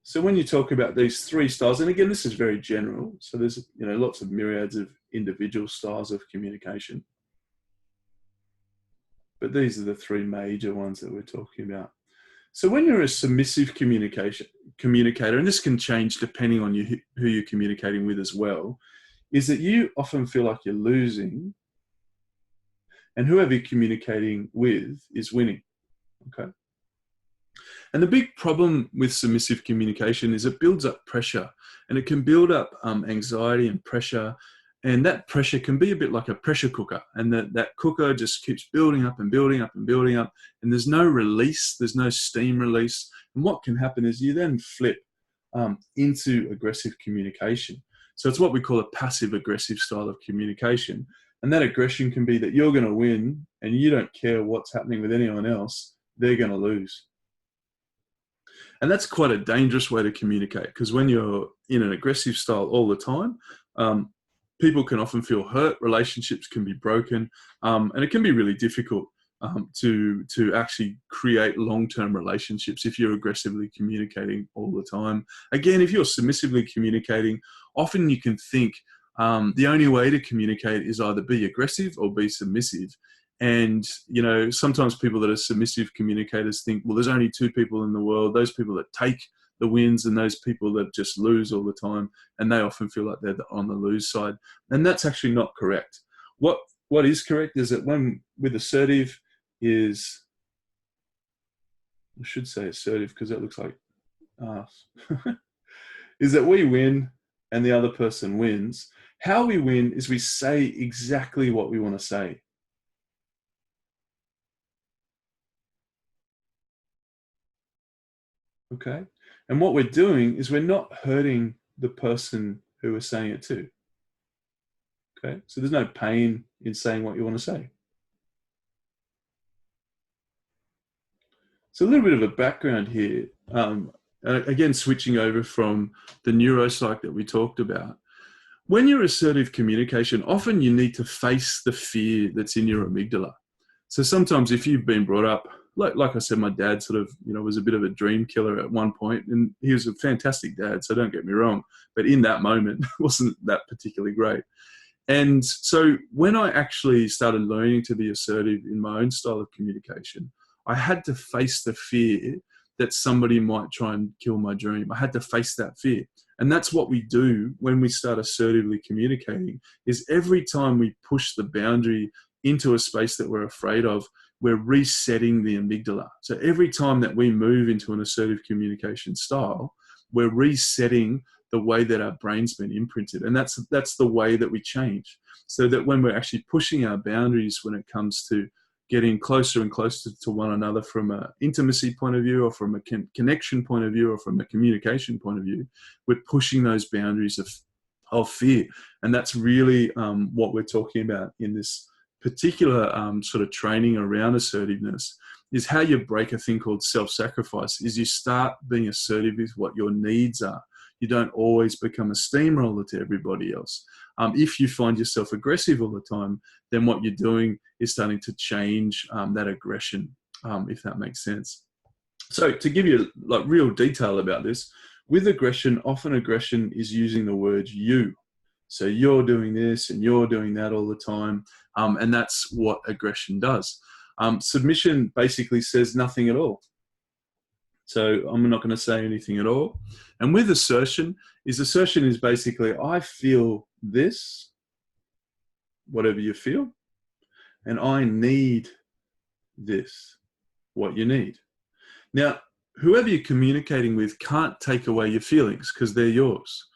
So when you talk about these three styles, and again, this is very general, so there's lots of myriads of individual styles of communication, but these are the three major ones that we're talking about. So when you're a submissive communicator, and this can change depending on who you're communicating with as well, is that you often feel like you're losing, and whoever you're communicating with is winning. Okay. And the big problem with submissive communication is it builds up pressure, and it can build up anxiety and pressure. And that pressure can be a bit like a pressure cooker, and that cooker just keeps building up and building up and building up, and there's no release, there's no steam release. And what can happen is you then flip into aggressive communication. So it's what we call a passive aggressive style of communication. And that aggression can be that you're going to win and you don't care what's happening with anyone else, they're going to lose. And that's quite a dangerous way to communicate, because when you're in an aggressive style all the time, people can often feel hurt, relationships can be broken, and it can be really difficult to actually create long-term relationships if you're aggressively communicating all the time. Again, if you're submissively communicating, often you can think the only way to communicate is either be aggressive or be submissive. And, you know, sometimes people that are submissive communicators think, well, there's only two people in the world, those people that take the wins and those people that just lose all the time. And they often feel like they're on the lose side. And that's actually not correct. What is correct is that when with assertive is, I should say assertive because that looks like us, is that we win and the other person wins. How we win is we say exactly what we want to say. Okay. And what we're doing is we're not hurting the person who we're saying it to. Okay. So there's no pain in saying what you want to say. So a little bit of a background here. Again, switching over from the neuropsych that we talked about. When you're assertive communication, often you need to face the fear that's in your amygdala. So sometimes if you've been brought up, like I said, my dad sort of, was a bit of a dream killer at one point, and he was a fantastic dad, so don't get me wrong, but in that moment, it wasn't that particularly great. And so when I actually started learning to be assertive in my own style of communication, I had to face the fear that somebody might try and kill my dream. I had to face that fear. And that's what we do when we start assertively communicating, is every time we push the boundary into a space that we're afraid of, we're resetting the amygdala. So every time that we move into an assertive communication style, we're resetting the way that our brain's been imprinted. And that's the way that we change. So that when we're actually pushing our boundaries when it comes to getting closer and closer to one another from an intimacy point of view, or from a connection point of view, or from a communication point of view, we're pushing those boundaries of fear. And that's really what we're talking about in this particular sort of training around assertiveness, is how you break a thing called self-sacrifice. Is you start being assertive with what your needs are. You don't always become a steamroller to everybody else. If you find yourself aggressive all the time, then what you're doing is starting to change that aggression, if that makes sense. So to give you like real detail about this, with aggression, often aggression is using the word you. So you're doing this and you're doing that all the time. And that's what aggression does. Submission basically says nothing at all. So I'm not going to say anything at all. And with assertion is basically, I feel this, whatever you feel, and I need this, what you need. Now, whoever you're communicating with can't take away your feelings because they're yours.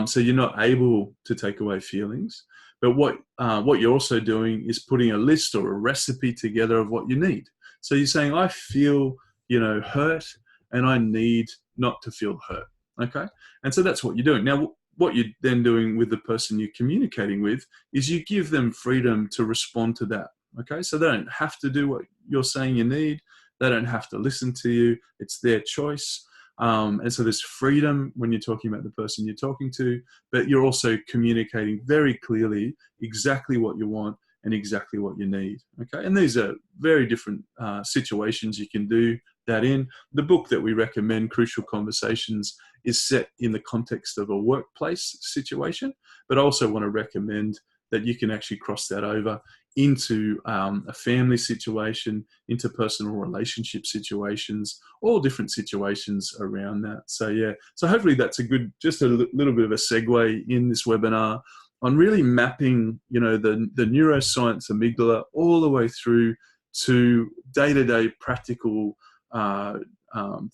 So you're not able to take away feelings. But what you're also doing is putting a list or a recipe together of what you need. So you're saying, I feel, hurt, and I need not to feel hurt. Okay. And so that's what you're doing. Now, what you're then doing with the person you're communicating with is you give them freedom to respond to that. Okay. So they don't have to do what you're saying you need. They don't have to listen to you. It's their choice. And so there's freedom when you're talking about the person you're talking to, but you're also communicating very clearly exactly what you want and exactly what you need. Okay. And these are very different situations you can do that in. The book that we recommend, Crucial Conversations, is set in the context of a workplace situation, but I also want to recommend that you can actually cross that over into a family situation, interpersonal relationship situations, all different situations around that. So yeah, so hopefully that's a good, just a little bit of a segue in this webinar on really mapping, the neuroscience amygdala all the way through to day-to-day practical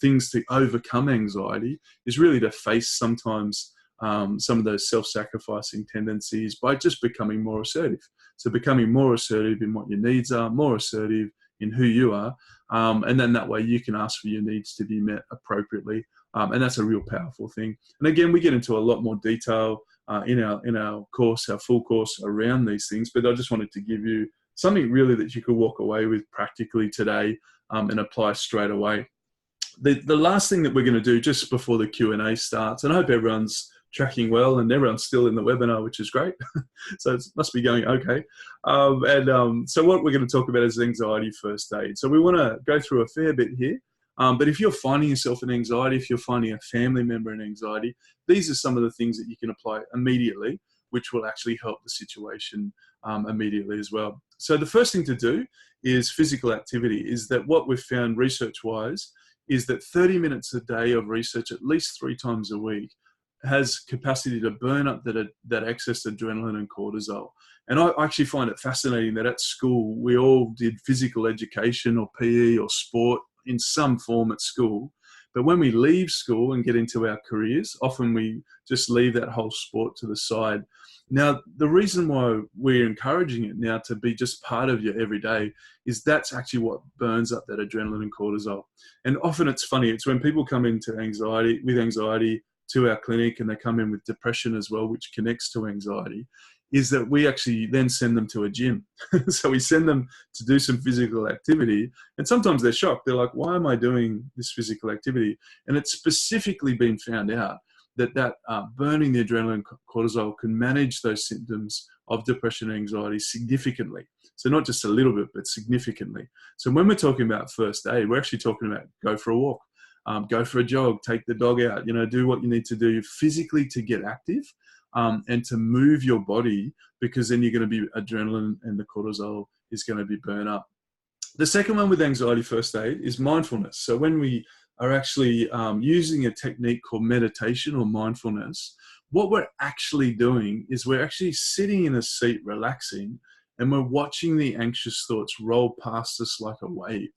things to overcome anxiety, is really to face sometimes some of those self-sacrificing tendencies by just becoming more assertive. So becoming more assertive in what your needs are, more assertive in who you are, and then that way you can ask for your needs to be met appropriately, and that's a real powerful thing. And again, we get into a lot more detail in our course, our full course, around these things, but I just wanted to give you something really that you could walk away with practically today and apply straight away. The last thing that we're going to do just before the Q&A starts, and I hope everyone's tracking well and everyone's still in the webinar, which is great. So it must be going okay. So what we're going to talk about is anxiety first aid. So we want to go through a fair bit here. But if you're finding yourself in anxiety, if you're finding a family member in anxiety, these are some of the things that you can apply immediately, which will actually help the situation immediately as well. So the first thing to do is physical activity. Is that what we've found research-wise is that 30 minutes a day of research, at least 3 times a week, has capacity to burn up that excess adrenaline and cortisol. And I actually find it fascinating that at school, we all did physical education or PE or sport in some form at school. But when we leave school and get into our careers, often we just leave that whole sport to the side. Now, the reason why we're encouraging it now to be just part of your everyday is that's actually what burns up that adrenaline and cortisol. And often it's funny, it's when people come into anxiety to our clinic, and they come in with depression as well, which connects to anxiety, is that we actually then send them to a gym. So we send them to do some physical activity, and sometimes they're shocked. They're like, why am I doing this physical activity? And it's specifically been found out that burning the adrenaline cortisol can manage those symptoms of depression and anxiety significantly. So not just a little bit, but significantly. So when we're talking about first aid, we're actually talking about go for a walk, go for a jog, take the dog out, do what you need to do physically to get active and to move your body, because then you're going to be adrenaline and the cortisol is going to be burned up. The second one with anxiety first aid is mindfulness. So when we are actually using a technique called meditation or mindfulness, what we're actually doing is we're actually sitting in a seat relaxing, and we're watching the anxious thoughts roll past us like a wave.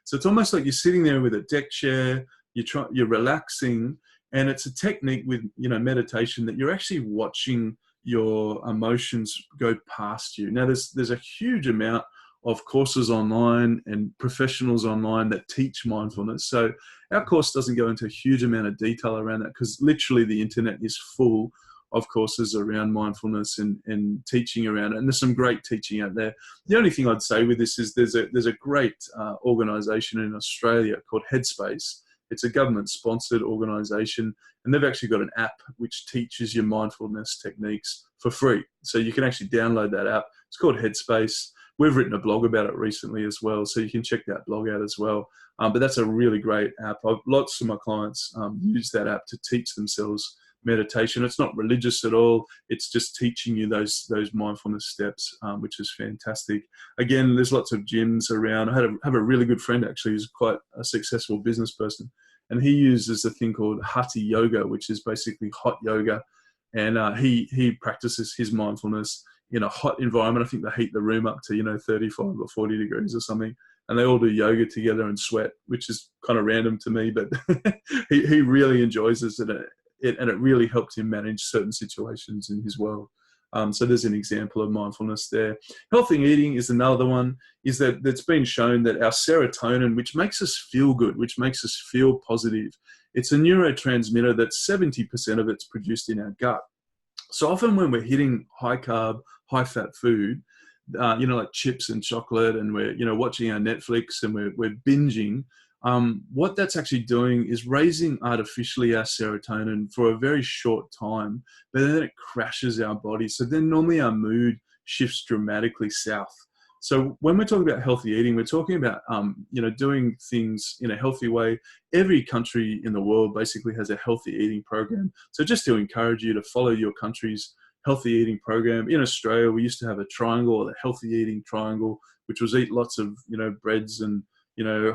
So it's almost like you're sitting there with a deck chair, you're relaxing, and it's a technique with meditation that you're actually watching your emotions go past you. Now there's a huge amount of courses online and professionals online that teach mindfulness. So our course doesn't go into a huge amount of detail around that, because literally the internet is full of courses around mindfulness and teaching around it. And there's some great teaching out there. The only thing I'd say with this is there's a great organisation in Australia called Headspace. It's a government-sponsored organisation, and they've actually got an app which teaches you mindfulness techniques for free. So you can actually download that app. It's called Headspace. We've written a blog about it recently as well, so you can check that blog out as well. But that's a really great app. Lots of my clients use that app to teach themselves meditation. It's not religious at all. It's just teaching you those mindfulness steps, which is fantastic. Again, there's lots of gyms around. I have a really good friend actually who's quite a successful business person, and he uses a thing called Hatha yoga, which is basically hot yoga, and he practices his mindfulness in a hot environment. I think they heat the room up to 35 or 40 degrees or something, and they all do yoga together and sweat, which is kind of random to me, but he really enjoys this, and it really helps him manage certain situations in his world. So there's an example of mindfulness there. Healthy eating is another one. Is that it's been shown that our serotonin, which makes us feel good, which makes us feel positive, it's a neurotransmitter that 70% of it's produced in our gut. So often when we're hitting high carb, high fat food, like chips and chocolate, and we're watching our Netflix and we're binging, what that's actually doing is raising artificially our serotonin for a very short time, but then it crashes our body. So then normally our mood shifts dramatically south. So when we're talking about healthy eating, we're talking about doing things in a healthy way. Every country in the world basically has a healthy eating program. So just to encourage you to follow your country's healthy eating program. In Australia, we used to have a triangle, or the healthy eating triangle, which was eat lots of, breads and,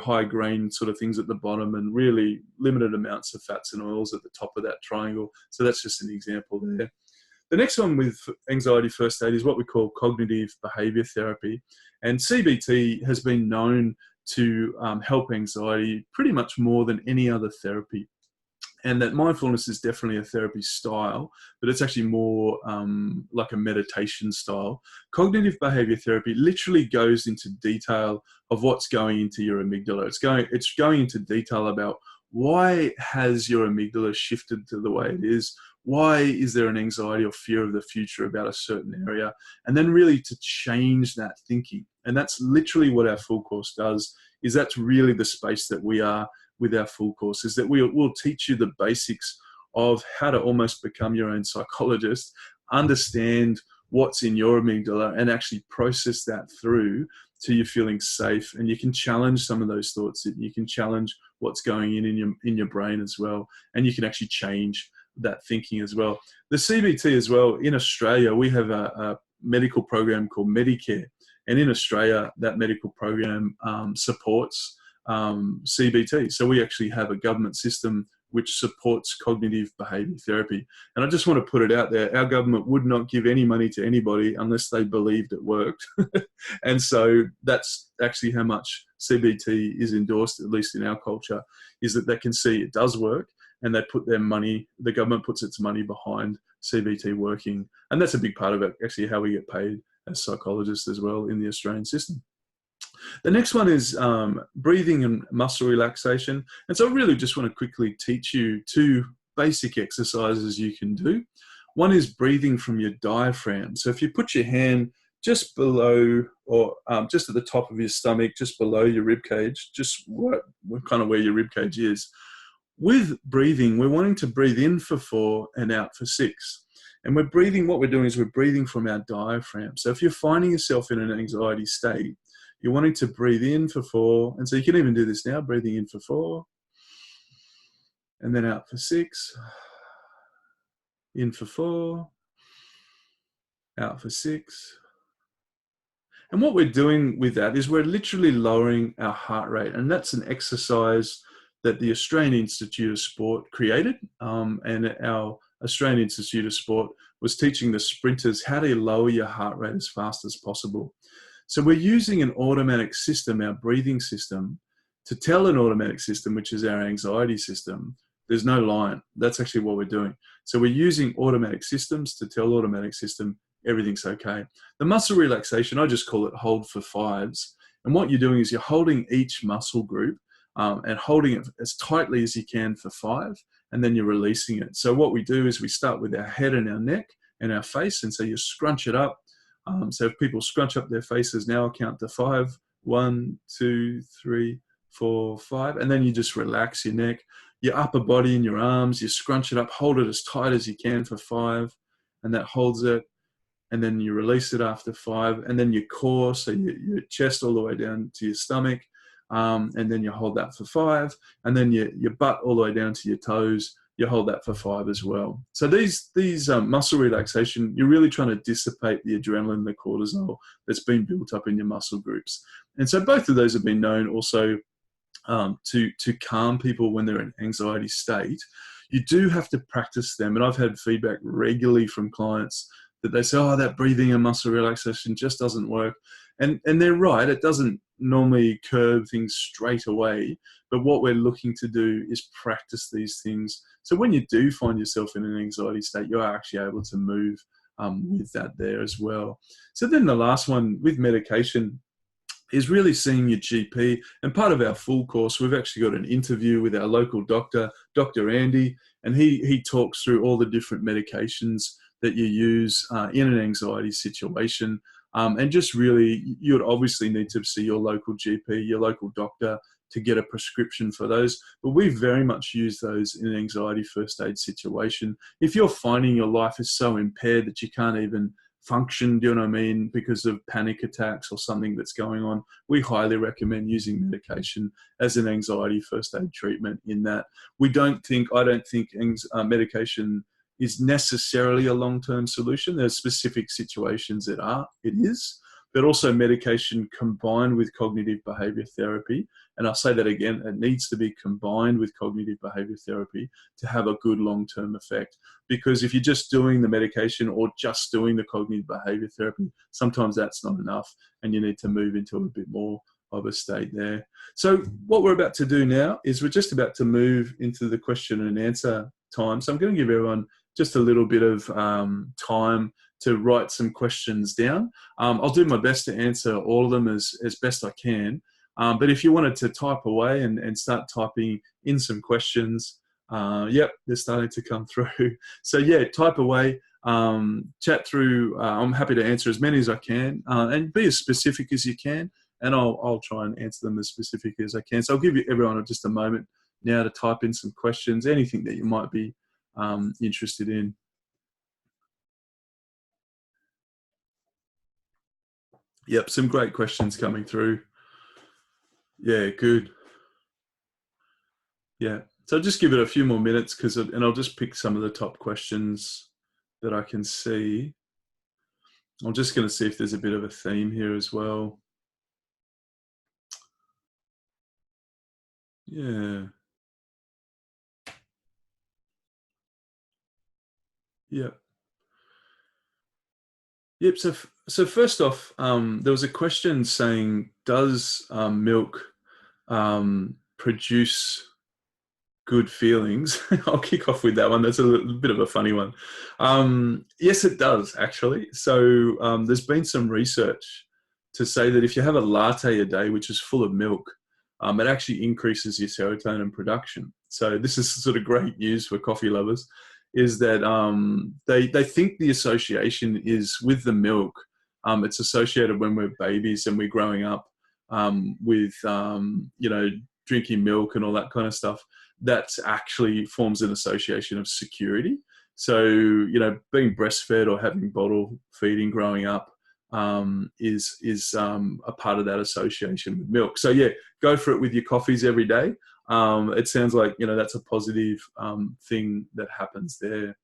high grain sort of things at the bottom, and really limited amounts of fats and oils at the top of that triangle. So that's just an example there. The next one with anxiety first aid is what we call cognitive behavior therapy. And CBT has been known to help anxiety pretty much more than any other therapy. And that mindfulness is definitely a therapy style, but it's actually more like a meditation style. Cognitive behavior therapy literally goes into detail of what's going into your amygdala. It's going into detail about why has your amygdala shifted to the way it is? Why is there an anxiety or fear of the future about a certain area? And then really to change that thinking. And that's literally what our full course does, is that's really the space that we are with our full course, is that we'll teach you the basics of how to almost become your own psychologist, understand what's in your amygdala, and actually process that through to you feeling safe. And you can challenge some of those thoughts. You can challenge what's going in your brain as well, and you can actually change that thinking as well. The CBT as well, in Australia, we have a medical program called Medicare, and in Australia, that medical program supports CBT. So we actually have a government system which supports cognitive behavior therapy. And I just want to put it out there, our government would not give any money to anybody unless they believed it worked. And so that's actually how much CBT is endorsed, at least in our culture, is that they can see it does work, and they put their money, the government puts its money behind CBT working. And that's a big part of it, actually, how we get paid as psychologists as well in the Australian system. The next one is breathing and muscle relaxation. And so I really just want to quickly teach you two basic exercises you can do. One is breathing from your diaphragm. So if you put your hand just below, or just at the top of your stomach, just below your rib cage, just kind of where your rib cage is. With breathing, we're wanting to breathe in for 4 and out for 6. And what we're doing is we're breathing from our diaphragm. So if you're finding yourself in an anxiety state, you're wanting to breathe in for 4. And so you can even do this now, breathing in for 4, and then out for 6, in for 4, out for 6. And what we're doing with that is we're literally lowering our heart rate. And that's an exercise that the Australian Institute of Sport created. And our Australian Institute of Sport was teaching the sprinters how to lower your heart rate as fast as possible. So we're using an automatic system, our breathing system, to tell an automatic system, which is our anxiety system, there's no line. That's actually what we're doing. So we're using automatic systems to tell automatic system everything's okay. The muscle relaxation, I just call it hold for 5s. And what you're doing is you're holding each muscle group and holding it as tightly as you can for 5, and then you're releasing it. So what we do is we start with our head and our neck and our face, and so you scrunch it up. So if people scrunch up their faces now, I'll count to 5. 1, 2, 3, 4, 5. And then you just relax your neck, your upper body and your arms. You scrunch it up, hold it as tight as you can for 5, and that holds it. And then you release it after 5. And then your core, so your chest all the way down to your stomach. And then you hold that for 5. And then your butt all the way down to your toes. You hold that for 5 as well. So these muscle relaxation, you're really trying to dissipate the adrenaline, the cortisol that's been built up in your muscle groups. And so both of those have been known also to calm people when they're in anxiety state. You do have to practice them. And I've had feedback regularly from clients that they say, oh, that breathing and muscle relaxation just doesn't work. And they're right, it doesn't normally curb things straight away. But what we're looking to do is practice these things. So when you do find yourself in an anxiety state, you are actually able to move with that there as well. So then the last one with medication is really seeing your GP. And part of our full course, we've actually got an interview with our local doctor, Dr. Andy, and he talks through all the different medications that you use in an anxiety situation. And just really, you'd obviously need to see your local GP, your local doctor, to get a prescription for those. But we very much use those in an anxiety first aid situation. If you're finding your life is so impaired that you can't even function, do you know what I mean, because of panic attacks or something that's going on, we highly recommend using medication as an anxiety first aid treatment in that. I don't think medication is necessarily a long-term solution. There's specific situations it is, but also medication combined with cognitive behavior therapy. And I'll say that again, it needs to be combined with cognitive behavior therapy to have a good long-term effect. Because if you're just doing the medication or just doing the cognitive behavior therapy, sometimes that's not enough and you need to move into a bit more of a state there. So what we're about to do now is we're just about to move into the question and answer time. So I'm going to give everyone just a little bit of time to write some questions down. I'll do my best to answer all of them as best I can. But if you wanted to type away and start typing in some questions, yep, they're starting to come through. So yeah, type away, chat through. I'm happy to answer as many as I can and be as specific as you can. And I'll try and answer them as specific as I can. So I'll give you everyone just a moment now to type in some questions, anything that you might be interested in. Yep, some great questions coming through. Yeah, good. Yeah, so I'll just give it a few more minutes and I'll just pick some of the top questions that I can see. I'm just going to see if there's a bit of a theme here as well. Yeah. Yep. Yep. So first off, there was a question saying, does milk produce good feelings? I'll kick off with that one. That's a bit of a funny one. Yes, it does actually. So there's been some research to say that if you have a latte a day, which is full of milk, it actually increases your serotonin production. So this is sort of great news for coffee lovers, is that they think the association is with the milk. It's associated when we're babies and we're growing up with, drinking milk and all that kind of stuff. That actually forms an association of security. So, being breastfed or having bottle feeding growing up is a part of that association with milk. So yeah, go for it with your coffees every day. It sounds like, that's a positive thing that happens there.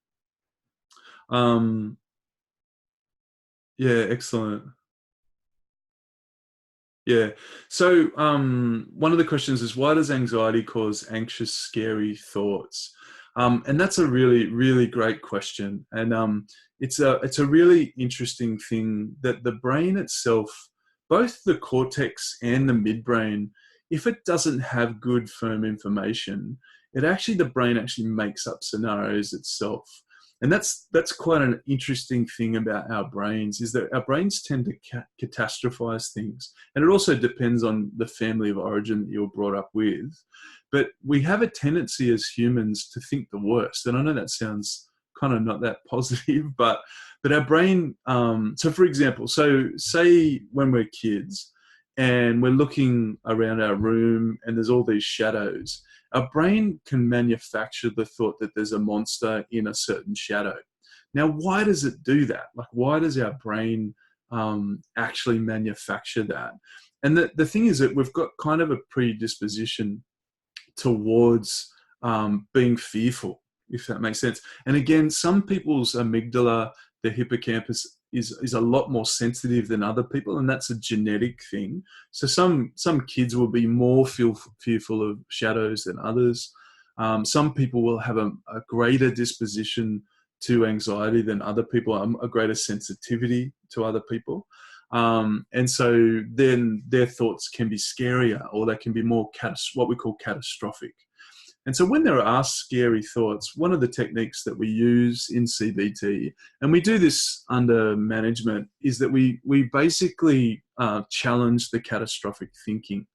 Yeah, excellent. Yeah. So one of the questions is, why does anxiety cause anxious, scary thoughts? And that's a really, really great question. And it's a really interesting thing that the brain itself, both the cortex and the midbrain, if it doesn't have good firm information, the brain actually makes up scenarios itself. And that's quite an interesting thing about our brains, is that our brains tend to catastrophize things. And it also depends on the family of origin that you're brought up with. But we have a tendency as humans to think the worst. And I know that sounds kind of not that positive, but our brain, so for example, so say when we're kids and we're looking around our room and there's all these shadows, our brain can manufacture the thought that there's a monster in a certain shadow. Now, why does it do that? Like, why does our brain actually manufacture that? And the thing is that we've got kind of a predisposition towards being fearful, if that makes sense. And again, some people's amygdala, the hippocampus, is a lot more sensitive than other people, and that's a genetic thing. So some kids will be more fearful of shadows than others. Some people will have a greater disposition to anxiety than other people, a greater sensitivity to other people. And so then their thoughts can be scarier, or they can be more what we call catastrophic. And so when there are scary thoughts, one of the techniques that we use in CBT, and we do this under management, is that we basically challenge the catastrophic thinking.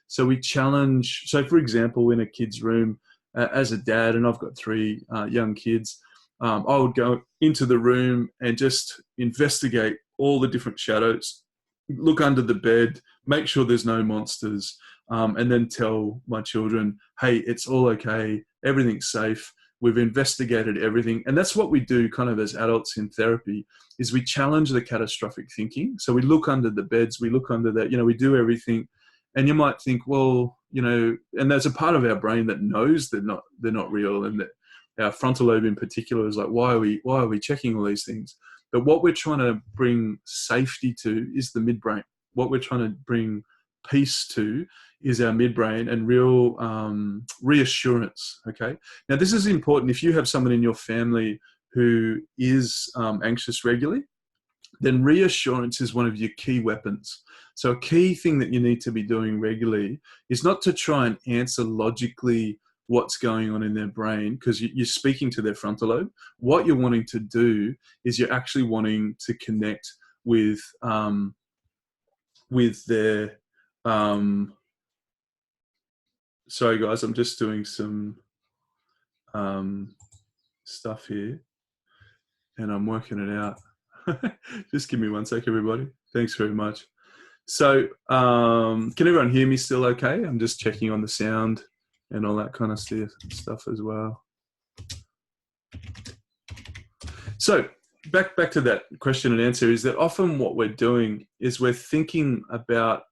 So we challenge, so for example, in a kid's room, as a dad, and I've got 3 young kids, I would go into the room and just investigate all the different shadows, look under the bed, make sure there's no monsters, and then tell my children, hey, it's all okay, everything's safe, we've investigated everything. And that's what we do kind of as adults in therapy, is we challenge the catastrophic thinking. So we look under the beds, we look under that, we do everything. And you might think, well, and there's a part of our brain that knows they're not real, and that our frontal lobe in particular is like, why are we checking all these things? But what we're trying to bring safety to is the midbrain. What we're trying to bring peace to is our midbrain and real reassurance. Okay. Now, this is important. If you have someone in your family who is anxious regularly, then reassurance is one of your key weapons. So a key thing that you need to be doing regularly is not to try and answer logically what's going on in their brain, because you're speaking to their frontal lobe. What you're wanting to do is you're actually wanting to connect with their sorry guys, I'm just doing some stuff here and I'm working it out. Just give me 1 sec, everybody. Thanks very much. So can everyone hear me still okay? I'm just checking on the sound and all that kind of stuff as well. So back to that question and answer, is that often what we're doing is we're thinking about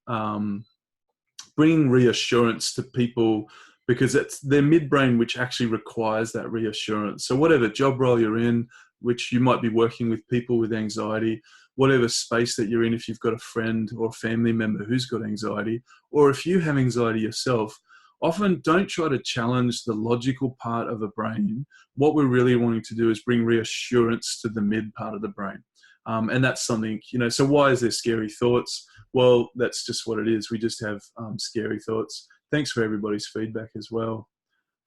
bringing reassurance to people, because it's their midbrain which actually requires that reassurance. So whatever job role you're in, which you might be working with people with anxiety, whatever space that you're in, if you've got a friend or a family member who's got anxiety, or if you have anxiety yourself, often don't try to challenge the logical part of the brain. What we're really wanting to do is bring reassurance to the mid part of the brain. And that's something, so why is there scary thoughts? Well, that's just what it is. We just have scary thoughts. Thanks for everybody's feedback as well.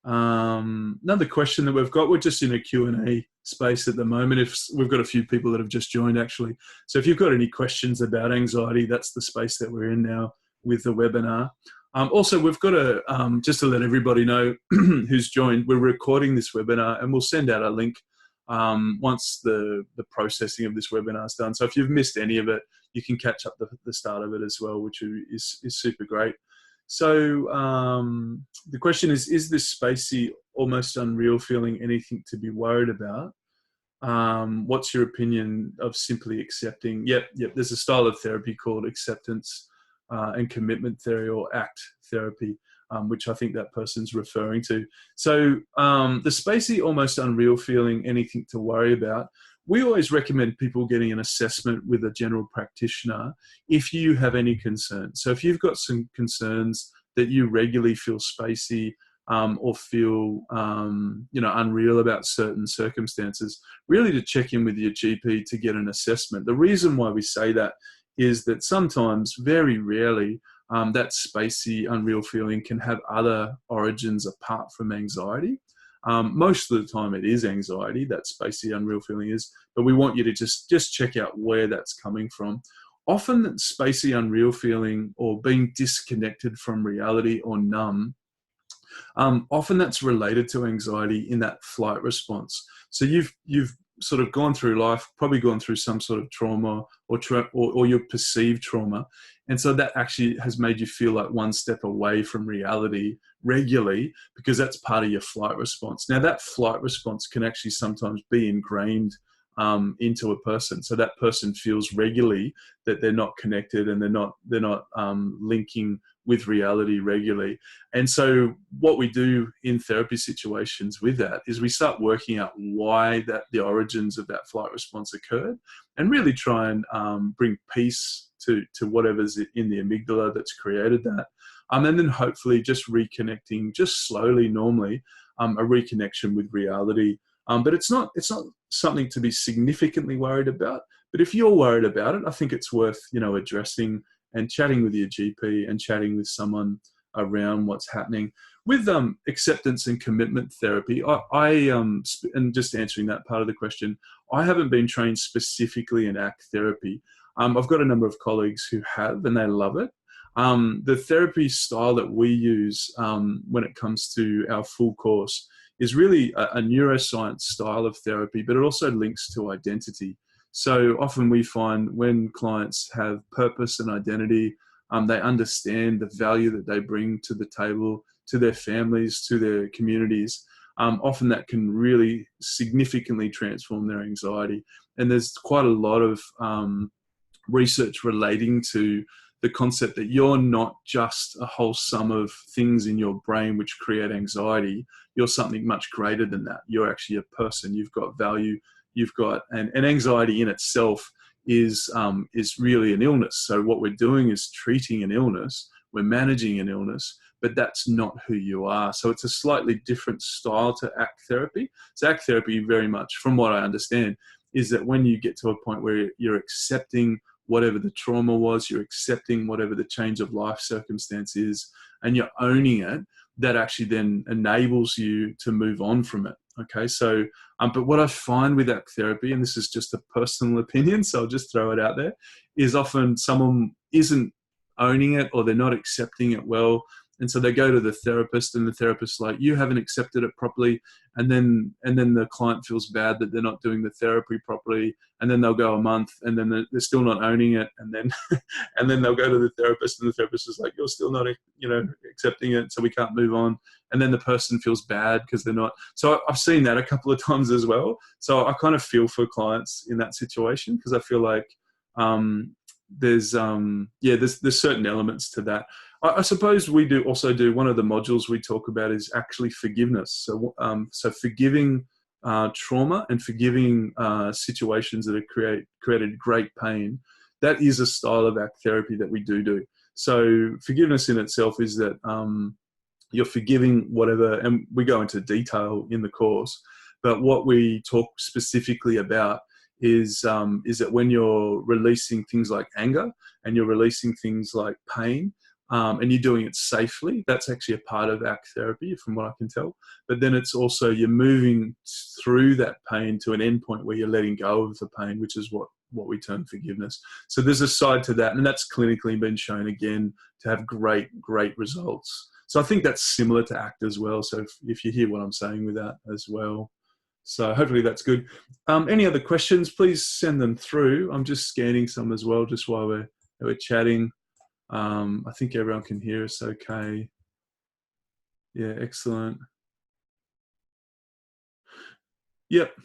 Another question that we've got, we're just in a Q&A space at the moment. If we've got a few people that have just joined actually. So if you've got any questions about anxiety, that's the space that we're in now with the webinar. Also, we've got just to let everybody know who's joined, we're recording this webinar and we'll send out a link once the processing of this webinar is done. So if you've missed any of it, you can catch up the start of it as well, which is super great. So the question is this spacey, almost unreal feeling anything to be worried about? What's your opinion of simply accepting? Yep. There's a style of therapy called acceptance and commitment theory, or ACT therapy, which I think that person's referring to. So the spacey, almost unreal feeling anything to worry about, we always recommend people getting an assessment with a general practitioner if you have any concerns. So if you've got some concerns that you regularly feel spacey or feel unreal about certain circumstances, really to check in with your GP to get an assessment. The reason why we say that is that sometimes, very rarely, that spacey, unreal feeling can have other origins apart from anxiety. Most of the time it is anxiety, that spacey, unreal feeling is, but we want you to just check out where that's coming from. Often that spacey, unreal feeling, or being disconnected from reality or numb, often that's related to anxiety in that flight response. So you've sort of gone through life, probably gone through some sort of trauma or your perceived trauma. And so that actually has made you feel like one step away from reality regularly, because that's part of your flight response. Now that flight response can actually sometimes be ingrained into a person. So that person feels regularly that they're not connected and they're not linking with reality regularly. And so what we do in therapy situations with that is we start working out why the origins of that flight response occurred, and really try and bring peace to whatever's in the amygdala that's created that. And then hopefully just reconnecting, just slowly, normally, a reconnection with reality. But it's not something to be significantly worried about. But if you're worried about it, I think it's worth, addressing and chatting with your GP and chatting with someone around what's happening. With acceptance and commitment therapy, and just answering that part of the question, I haven't been trained specifically in ACT therapy. I've got a number of colleagues who have, and they love it. The therapy style that we use when it comes to our full course is really a neuroscience style of therapy, but it also links to identity. So often we find when clients have purpose and identity, they understand the value that they bring to the table, to their families, to their communities. Often that can really significantly transform their anxiety. And there's quite a lot of research relating to the concept that you're not just a whole sum of things in your brain which create anxiety. You're something much greater than that. You're actually a person. You've got value. You've got, and anxiety in itself is really an illness. So what we're doing is treating an illness. We're managing an illness, but that's not who you are. So it's a slightly different style to ACT therapy. So ACT therapy, very much, from what I understand, is that when you get to a point where you're accepting whatever the trauma was, you're accepting whatever the change of life circumstance is, and you're owning it, that actually then enables you to move on from it. Okay, so, but what I find with ACT therapy, and this is just a personal opinion, so I'll just throw it out there, is often someone isn't owning it or they're not accepting it well. And so they go to the therapist, and the therapist's like, you haven't accepted it properly. And then the client feels bad that they're not doing the therapy properly. And then they'll go a month, and then they're still not owning it. And then, and then they'll go to the therapist, and the therapist is like, you're still not, accepting it, so we can't move on. And then the person feels bad because they're not. So I've seen that a couple of times as well. So I kind of feel for clients in that situation, because I feel like there's certain elements to that. I suppose we also do one of the modules we talk about is actually forgiveness. So forgiving trauma and forgiving situations that have created great pain. That is a style of ACT therapy that we do. So forgiveness in itself is that you're forgiving whatever, and we go into detail in the course. But what we talk specifically about is that when you're releasing things like anger and you're releasing things like pain, and you're doing it safely, that's actually a part of ACT therapy, from what I can tell. But then it's also you're moving through that pain to an endpoint where you're letting go of the pain, which is what we term forgiveness. So there's a side to that, and that's clinically been shown again to have great results. So I think that's similar to ACT as well. So if you hear what I'm saying with that as well. So hopefully that's good. Any other questions, please send them through. I'm just scanning some as well, just while we're chatting. I think everyone can hear us okay. Yeah, excellent. Yep.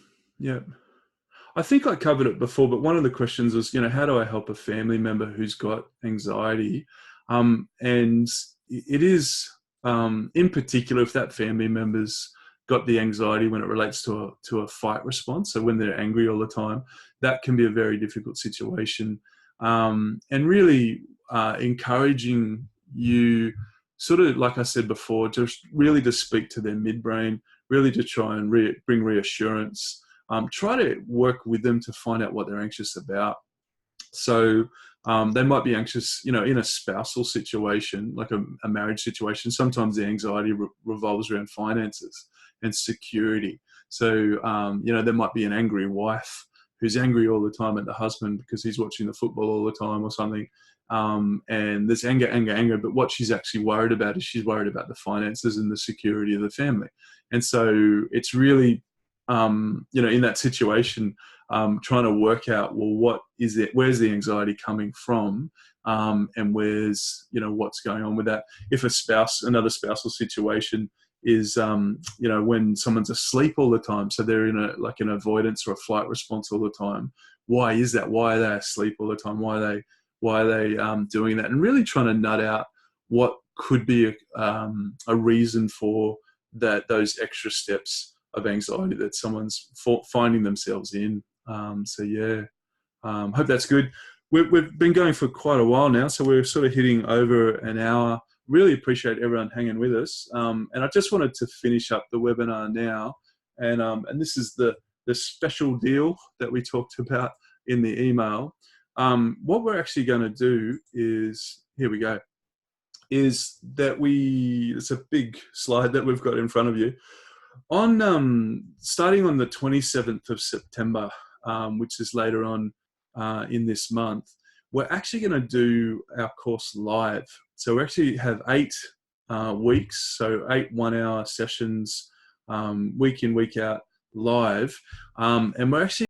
I think I covered it before, but one of the questions was, how do I help a family member who's got anxiety? And it is, in particular, if that family member's got the anxiety when it relates to a fight response. So when they're angry all the time, that can be a very difficult situation. And really encouraging you, sort of like I said before, just really to speak to their midbrain, really to try and bring reassurance. Try to work with them to find out what they're anxious about. So they might be anxious, in a spousal situation, like a marriage situation. Sometimes the anxiety revolves around finances and security. So, there might be an angry wife who's angry all the time at the husband because he's watching the football all the time or something. And there's anger. But what she's actually worried about is she's worried about the finances and the security of the family. And so it's really, in that situation, trying to work out, well, what is it? Where's the anxiety coming from? And where's, what's going on with that? If another spousal situation is, when someone's asleep all the time, so they're in an avoidance or a flight response all the time. Why is that? Why are they asleep all the time? Why are they doing that? And really trying to nut out what could be a reason for those extra steps of anxiety that someone's finding themselves in. Hope that's good. We've been going for quite a while now, so we're sort of hitting over an hour. Really appreciate everyone hanging with us. And I just wanted to finish up the webinar now. And this is the special deal that we talked about in the email. What we're actually going to do is, here we go, is that it's a big slide that we've got in front of you. Starting on the 27th of September, which is later on in this month, we're actually going to do our course live. So we actually have 8 weeks, so 8 one-hour sessions, week in, week out, live. And we're actually